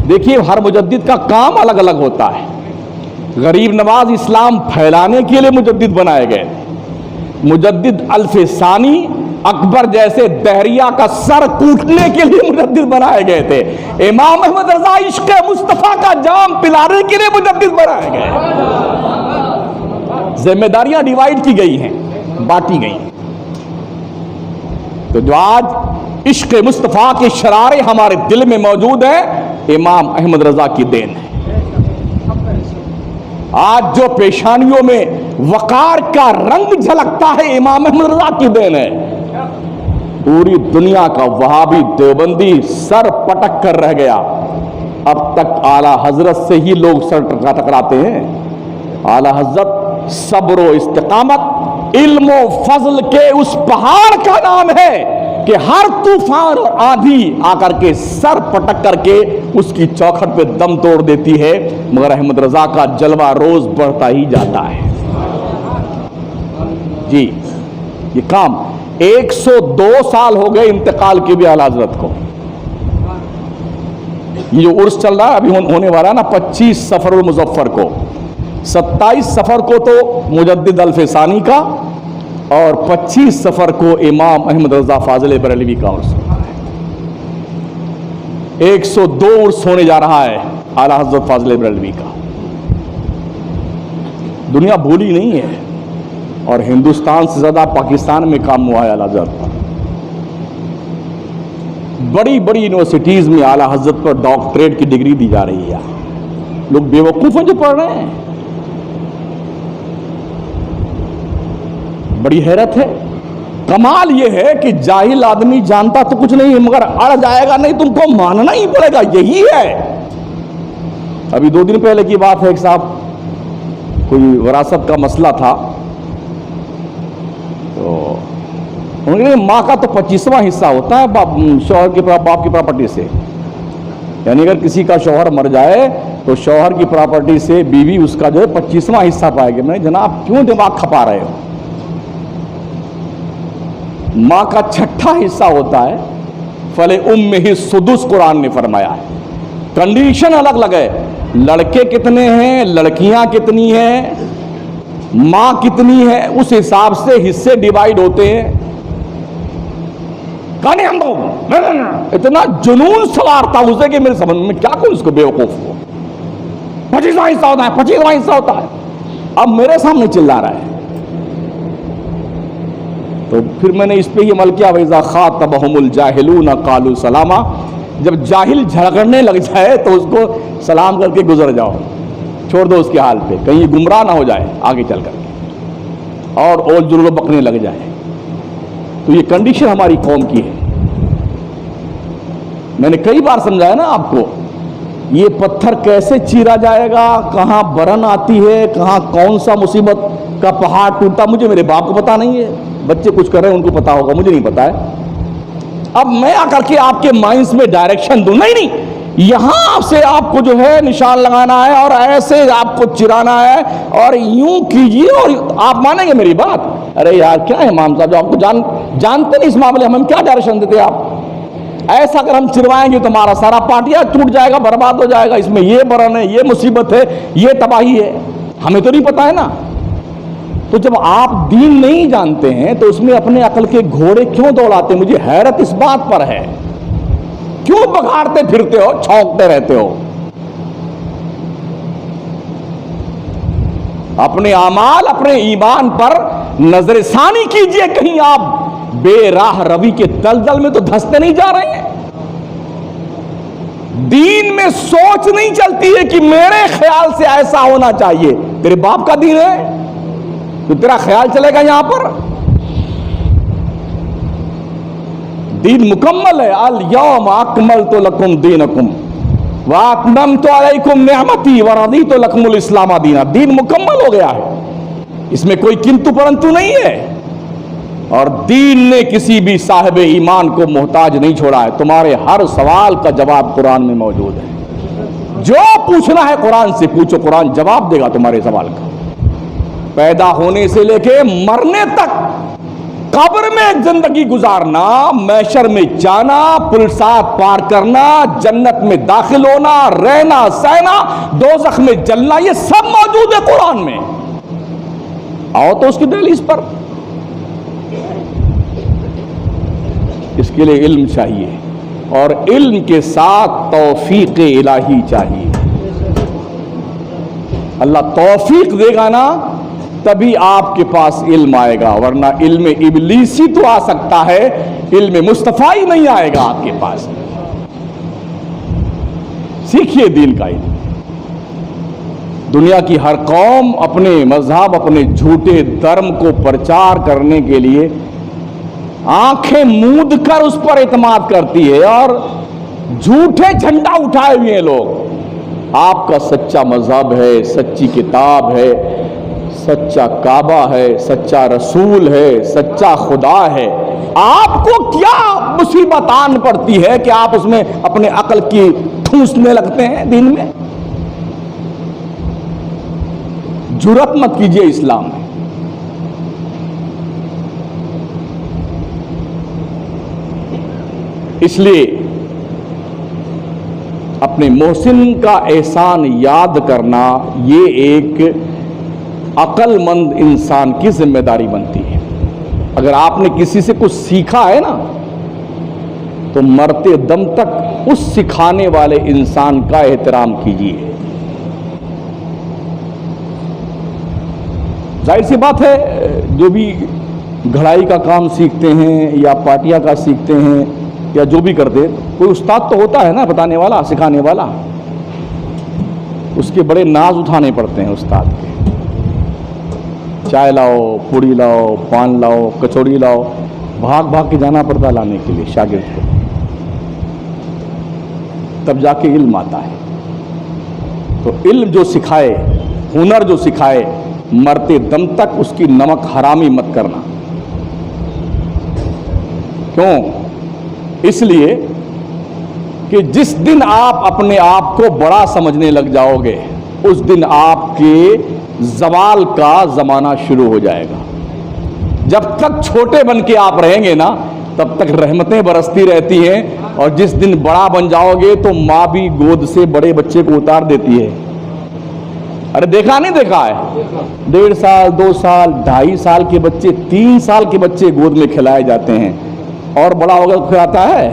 دیکھیے ہر مجدد کا کام الگ الگ ہوتا ہے۔ غریب نواز اسلام پھیلانے کے لیے مجدد بنائے گئے، مجدد الف ثانی اکبر جیسے دہریہ کا سر کوٹنے کے لیے مجدد بنائے گئے تھے، امام احمد رضا عشق مصطفیٰ کا جام پلانے کے لیے مجدد بنائے گئے۔ ذمہ داریاں ڈیوائیڈ کی گئی ہیں، بانٹی گئی ہیں۔ تو جو آج عشق مصطفیٰ کے شرارے ہمارے دل میں موجود ہیں، امام احمد رضا کی دین ہے۔ آج جو پیشانیوں میں وقار کا رنگ جھلکتا ہے، امام احمد رضا کی دین ہے۔ پوری دنیا کا وہابی دیوبندی سر پٹک کر رہ گیا، اب تک اعلیٰ حضرت سے ہی لوگ سر ٹکراتے ہیں۔ اعلیٰ حضرت صبر و استقامت، علم و فضل کے اس پہاڑ کا نام ہے کہ ہر طوفان اور آندھی آ کر کے سر پٹک کر کے اس کی چوکھٹ پہ دم توڑ دیتی ہے، مگر احمد رضا کا جلوہ روز بڑھتا ہی جاتا ہے۔ جی یہ کام 102 سال ہو گئے انتقال کے بھی اعلیٰ حضرت کو۔ یہ جو عرس چل رہا ہے ابھی ہونے والا ہے نا 25 صفر المظفر کو، 27 صفر کو تو مجدد الف ثانی کا، اور 25 صفر کو امام احمد رضا فاضل بریلوی کا عرس ہے۔ 102 عرس ہونے جا رہا ہے اعلیٰ حضرت فاضل بریلوی کا۔ دنیا بھولی نہیں ہے، اور ہندوستان سے زیادہ پاکستان میں کام ہوا ہے اعلیٰ حضرت پر۔ بڑی بڑی یونیورسٹیز میں اعلیٰ حضرت پر ڈاکٹریٹ کی ڈگری دی جا رہی ہے۔ لوگ بیوقوف ہیں جو پڑھ رہے ہیں، بڑی حیرت ہے۔ کمال یہ ہے کہ جاہل آدمی جانتا تو کچھ نہیں ہے، مگر اڑ جائے گا نہیں، تم کو ماننا ہی پڑے گا، یہی ہے۔ ابھی 2 دن پہلے کی بات ہے، ایک صاحب کوئی وراثت کا مسئلہ تھا، تو انہوں نے ماں کا تو 25واں حصہ ہوتا ہے شوہر کے باپ کی پراپرٹی سے، یعنی اگر کسی کا شوہر مر جائے تو شوہر کی پراپرٹی سے بیوی اس کا جو ہے 25واں حصہ پائے گی۔ میں جناب کیوں دماغ کھپا رہے ہو؟ ماں کا 6واں حصہ ہوتا ہے، فَلِأُمِّهِ السُّدُسُ قرآن نے فرمایا ہے۔ کنڈیشن الگ الگ ہے، لڑکے کتنے ہیں، لڑکیاں کتنی ہیں، ماں کتنی ہے، اس حساب سے حصے ڈیوائیڈ ہوتے ہیں۔ کہنے ہم اتنا جنون سوار تھا اسے کہ میرے سمجھ میں کیا کوئی اس کو بیوقوف ہو، 25واں حصہ ہوتا ہے، 25واں حصہ ہوتا ہے، اب میرے سامنے چلا رہا ہے۔ تو پھر میں نے اس پہ ہی عمل کیا، وَإِذَا خَاطَبَهُمُ الْجَاهِلُونَ قَالُوا سَلَامًا، جب جاہل جھگڑنے لگ جائے تو اس کو سلام کر کے گزر جاؤ، چھوڑ دو اس کے حال پہ، کہیں گمراہ نہ ہو جائے آگے چل کر کے اور اول جلول بکنے لگ جائے۔ تو یہ کنڈیشن ہماری قوم کی ہے۔ میں نے کئی بار سمجھایا نا آپ کو، یہ پتھر کیسے چیرا جائے گا، کہاں برن آتی ہے، کہاں کون سا مصیبت کا پہاڑ ٹوٹا، مجھے میرے باپ کو پتا نہیں ہے، بچے کچھ کر رہے ہیں ان کو پتا ہوگا، مجھے نہیں پتا ہے۔ اب میں آ کر کے آپ کے مائنڈز میں ڈائریکشن دوں، نہیں یہاں سے آپ کو جو ہے نشان لگانا ہے اور ایسے آپ کو چرانا ہے اور یوں کیجیے، اور آپ مانیں گے میری بات؟ ارے یار کیا ہے امام صاحب، جو آپ کو جانتے نہیں اس معاملے ہم کیا ڈائریکشن دیتے آپ؟ ایسا اگر ہم چروائیں گے تو ہمارا سارا پارٹیا ٹوٹ جائے گا، برباد ہو جائے گا، اس میں یہ برن ہے، یہ مصیبت ہے، یہ تباہی ہے، ہمیں تو نہیں پتا ہے نا۔ تو جب آپ دین نہیں جانتے ہیں تو اس میں اپنے عقل کے گھوڑے کیوں دوڑاتے؟ مجھے حیرت اس بات پر ہے، کیوں بگاڑتے پھرتے ہو، چھونکتے رہتے ہو؟ اپنے اعمال، اپنے ایمان پر نظر ثانی کیجئے، کہیں آپ بے راہ روی کے دلدل میں تو دھستے نہیں جا رہے ہیں۔ دین میں سوچ نہیں چلتی ہے کہ میرے خیال سے ایسا ہونا چاہیے۔ تیرے باپ کا دین ہے تو تیرا خیال چلے گا یہاں پر؟ دین مکمل ہے، الیوم اکملت لکم دینکم واتممت علیکم نعمتی ورضیت لکم الاسلام دینا۔ دین مکمل ہو گیا ہے، اس میں کوئی کنتو پرنتو نہیں ہے۔ اور دین نے کسی بھی صاحب ایمان کو محتاج نہیں چھوڑا ہے. تمہارے ہر سوال کا جواب قرآن میں موجود ہے. جو پوچھنا ہے قرآن سے پوچھو, قرآن جواب دے گا تمہارے سوال کا. پیدا ہونے سے لے کے مرنے تک, قبر میں ایک زندگی گزارنا, محشر میں جانا, پلسات پار کرنا, جنت میں داخل ہونا, رہنا سہنا, دوزخ میں جلنا, یہ سب موجود ہے قرآن میں. آؤ تو اس کی دہلیز پر. اس کے لیے علم چاہیے, اور علم کے ساتھ توفیق الہی چاہیے. اللہ توفیق دے گا نا تبھی آپ کے پاس علم آئے گا, ورنہ علم ابلیسی تو آ سکتا ہے, علم مصطفیٰ ہی نہیں آئے گا آپ کے پاس. سیکھیے دین کا علم. دنیا کی ہر قوم اپنے مذہب, اپنے جھوٹے دھرم کو پرچار کرنے کے لیے آنکھیں موند کر اس پر اعتماد کرتی ہے, اور جھوٹے جھنڈا اٹھائے ہوئے ہیں لوگ. آپ کا سچا مذہب ہے, سچی کتاب ہے, سچا کعبہ ہے, سچا رسول ہے, سچا خدا ہے. آپ کو کیا مصیبت آن پڑتی ہے کہ آپ اس میں اپنے عقل کی ٹھوسنے لگتے ہیں دین میں؟ جرأت مت کیجیے اسلام میں. اس لیے اپنے محسن کا احسان یاد کرنا یہ ایک عقل مند انسان کی ذمہ داری بنتی ہے. اگر آپ نے کسی سے کچھ سیکھا ہے نا تو مرتے دم تک اس سکھانے والے انسان کا احترام کیجیے. ظاہر سی بات ہے, جو بھی گھڑائی کا کام سیکھتے ہیں یا پاٹیا کا سیکھتے ہیں یا جو بھی کرتے, کوئی استاد تو ہوتا ہے نا بتانے والا, سکھانے والا. اس کے بڑے ناز اٹھانے پڑتے ہیں استاد کے. چائے لاؤ, پوڑی لاؤ, پان لاؤ, کچوڑی لاؤ, بھاگ بھاگ کے جانا پڑتا لانے کے لیے شاگرد کو, تب جا کے علم آتا ہے. تو علم جو سکھائے, ہنر جو سکھائے, مرتے دم تک اس کی نمک حرامی مت کرنا. کیوں؟ اس لیے کہ جس دن آپ اپنے آپ کو بڑا سمجھنے لگ جاؤ گے اس دن آپ کے زوال کا زمانہ شروع ہو جائے گا. جب تک چھوٹے بن کے آپ رہیں گے نا تب تک رحمتیں برستی رہتی ہیں, اور جس دن بڑا بن جاؤ گے تو ماں بھی گود سے بڑے بچے کو اتار دیتی ہے. ارے دیکھا نہیں دیکھا ہے, 1.5 سال 2 سال 2.5 سال کے بچے, 3 سال کے بچے گود میں کھلائے جاتے ہیں, اور بڑا ہوگا تو کھلاتا ہے.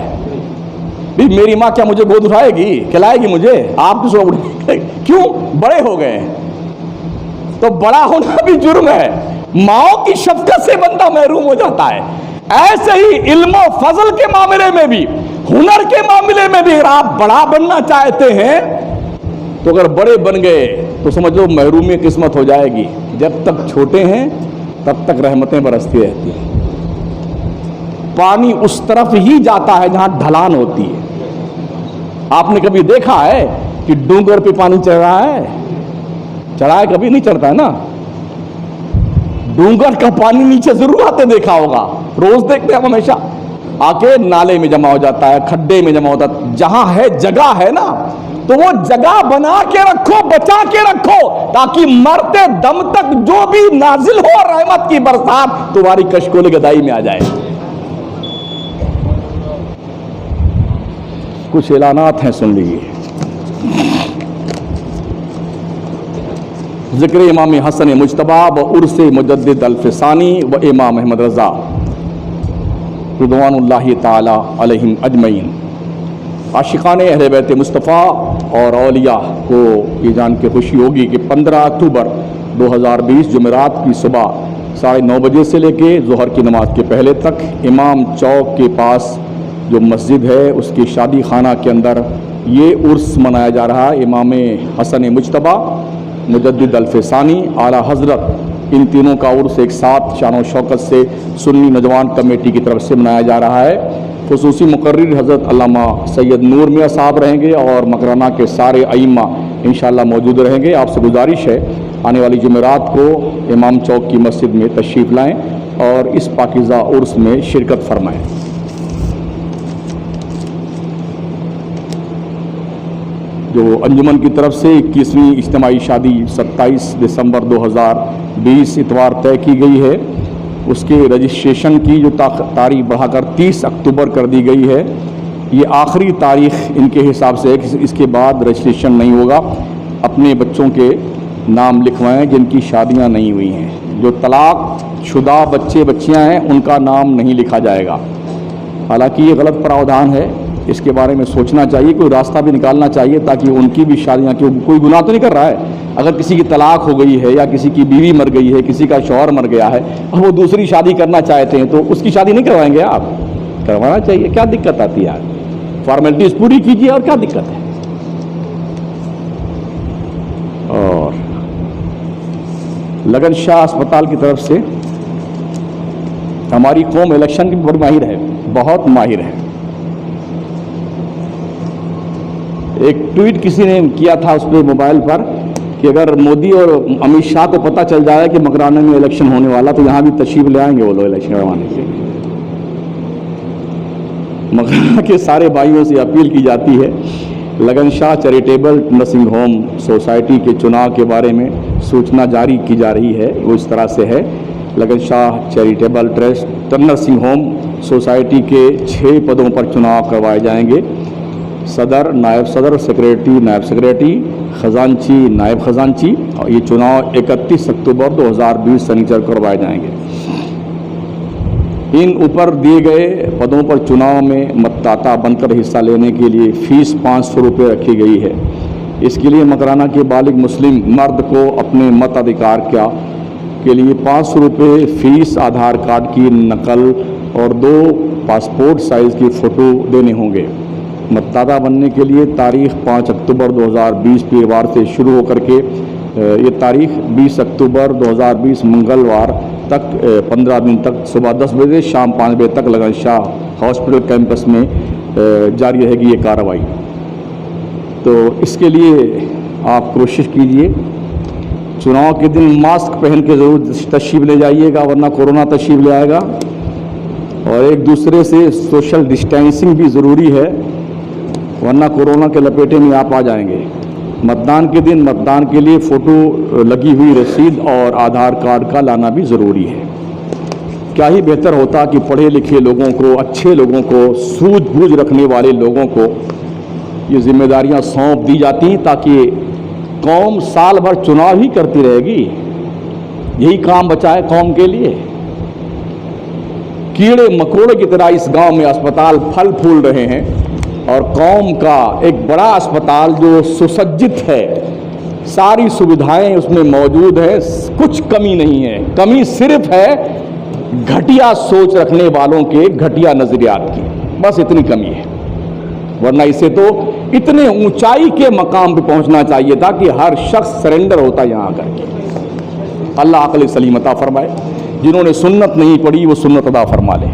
بھی میری ماں کیا مجھے گود اٹھائے گی, کھلائے گی مجھے؟ آپ کس کو کیوں؟ بڑے ہو گئے. تو بڑا ہونا بھی جرم ہے, ماں کی شفقت سے بندہ محروم ہو جاتا ہے. ایسے ہی علم و فضل کے معاملے میں بھی, ہنر کے معاملے میں بھی, اگر آپ بڑا بننا چاہتے ہیں تو اگر بڑے بن گئے تو سمجھ لو محرومی قسمت ہو جائے گی. جب تک چھوٹے ہیں تب تک رحمتیں برستی رہتی ہیں. پانی اس طرف ہی جاتا ہے جہاں ڈھلان ہوتی ہے. آپ نے کبھی دیکھا ہے کہ ڈونگر پہ پانی چڑھ رہا ہے؟ چڑھا ہے؟ کبھی نہیں چڑھتا ہے نا. ڈونگر کا پانی نیچے ضرور آتے دیکھا ہوگا, روز دیکھتے ہیں ہمیشہ. آ کے نالے میں جمع ہو جاتا ہے, کھڈے میں جمع ہوتا ہے. جہاں ہے جگہ ہے نا تو وہ جگہ بنا کے رکھو, بچا کے رکھو, تاکہ مرتے دم تک جو بھی نازل ہو رحمت کی برسات تمہاری کشکول گدائی میں آ جائے. کچھ اعلانات ہیں, سن لیجیے. ذکر امام حسن مجتبی و عرس مجدد الفسانی و امام احمد رضا رضوان اللہ تعالی علیہم اجمعین. عاشقان اہل بیت مصطفیٰ اور اولیاء کو یہ جان کے خوشی ہوگی کہ 15 اکتوبر 2020 جمعرات کی صبح 9:30 بجے سے لے کے ظہر کی نماز کے پہلے تک امام چوک کے پاس جو مسجد ہے اس کی شادی خانہ کے اندر یہ عرس منایا جا رہا ہے. امام حسن مجتبی, مجدد الفسانی, اعلیٰ حضرت, ان تینوں کا عرس ایک ساتھ شان و شوکت سے سنی نوجوان کمیٹی کی طرف سے منایا جا رہا ہے. خصوصی مقرر حضرت علامہ سید نور میاں صاحب رہیں گے اور مکرانہ کے سارے ائمہ انشاءاللہ موجود رہیں گے. آپ سے گزارش ہے آنے والی جمعرات کو امام چوک کی مسجد میں تشریف لائیں. اور اس پاکیزہ عرس میں شرکت فرمائیں۔ جو انجمن کی طرف سے 21ویں اجتماعی شادی 27 دسمبر 2020 اتوار طے کی گئی ہے، اس کے رجسٹریشن کی جو تاریخ بڑھا کر 30 اکتوبر کر دی گئی ہے، یہ آخری تاریخ ان کے حساب سے ہے کہ اس کے بعد رجسٹریشن نہیں ہوگا۔ اپنے بچوں کے نام لکھوائیں جن کی شادیاں نہیں ہوئی ہیں۔ جو طلاق شدہ بچے بچیاں ہیں ان کا نام نہیں لکھا جائے گا۔ حالانکہ یہ غلط پراودھان ہے، اس کے بارے میں سوچنا چاہیے، کوئی راستہ بھی نکالنا چاہیے تاکہ ان کی بھی شادیاں، کوئی گناہ تو نہیں کر رہا ہے۔ اگر کسی کی طلاق ہو گئی ہے یا کسی کی بیوی مر گئی ہے، کسی کا شوہر مر گیا ہے اور وہ دوسری شادی کرنا چاہتے ہیں تو اس کی شادی نہیں کروائیں گے آپ؟ کروانا چاہیے، کیا دقت آتی ہے؟ فارمیلٹیز پوری کیجیے اور کیا دقت ہے؟ اور لگن شاہ اسپتال کی طرف سے ہماری قوم الیکشن کی بڑی ماہر ہے، بہت ماہر ہے۔ ایک ٹویٹ کسی نے کیا تھا اس پہ موبائل پر کہ اگر مودی اور امت شاہ کو پتہ چل جائے کہ مکرانے میں الیکشن ہونے والا تو یہاں بھی تشریف لے آئیں گے وہ لوگ الیکشن کروانے کے لیے۔ مکرانے کے سارے بھائیوں سے اپیل کی جاتی ہے، Lagan Shah charitable nursing home society کے چناؤ کے بارے میں سوچنا جاری کی جا رہی ہے۔ وہ اس طرح سے ہے، Lagan Shah charitable trust nursing home society کے 6 پدوں پر چناؤ کروائے جائیں گے۔ صدر، نائب صدر، سیکریٹری، نائب سیکریٹری، خزانچی، نائب خزانچی، اور یہ چناؤ 31 اکتوبر 2020 سنیچر کو کروائے جائیں گے۔ ان اوپر دیے گئے پدوں پر چناؤ میں متداتا بن کر حصہ لینے کے لیے فیس 500 روپے رکھی گئی ہے۔ اس کے لیے مکرانہ کے بالغ مسلم مرد کو اپنے مت ادھیکار کے لیے 500 روپے فیس، آدھار کارڈ کی نقل اور 2 پاسپورٹ سائز کی فوٹو دینے ہوں گے۔ متداتا بننے کے لیے تاریخ 5 اکتوبر 2020 پیروار سے شروع ہو کر کے یہ تاریخ 20 اکتوبر 2020 منگلوار تک 15 دن تک صبح 10 بجے شام 5 بجے تک لگن شاہ ہاسپٹل کیمپس میں جاری رہے گی یہ کارروائی۔ تو اس کے لیے آپ کوشش کیجئے، چناؤ کے دن ماسک پہن کے ضرور تشریف لے جائیے گا ورنہ کورونا تشریف لے آئے گا، اور ایک دوسرے سے سوشل ڈسٹینسنگ بھی ضروری ہے ورنہ کورونا کے لپیٹے میں آپ آ جائیں گے۔ متدان کے دن متدان کے لیے فوٹو لگی ہوئی رسید اور آدھار کارڈ کا لانا بھی ضروری ہے۔ کیا ہی بہتر ہوتا کہ پڑھے لکھے لوگوں کو، اچھے لوگوں کو، سوجھ بوجھ رکھنے والے لوگوں کو یہ ذمہ داریاں سونپ دی جاتی تاکہ قوم سال بھر چناؤ ہی کرتی رہے گی، یہی کام بچا ہے قوم کے لیے۔ کیڑے مکوڑے کی طرح اس گاؤں میں اسپتال پھل پھول رہے ہیں اور قوم کا ایک بڑا اسپتال جو سسجت ہے، ساری سویدھائیں اس میں موجود ہیں، کچھ کمی نہیں ہے۔ کمی صرف ہے گھٹیا سوچ رکھنے والوں کے گھٹیا نظریات کی، بس اتنی کمی ہے، ورنہ اسے تو اتنے اونچائی کے مقام پہ پہنچنا چاہیے تھا کہ ہر شخص سرنڈر ہوتا یہاں آ کر کے۔ اللہ عقل سلیم عطا فرمائے، جنہوں نے سنت نہیں پڑھی وہ سنت ادا فرما لیں۔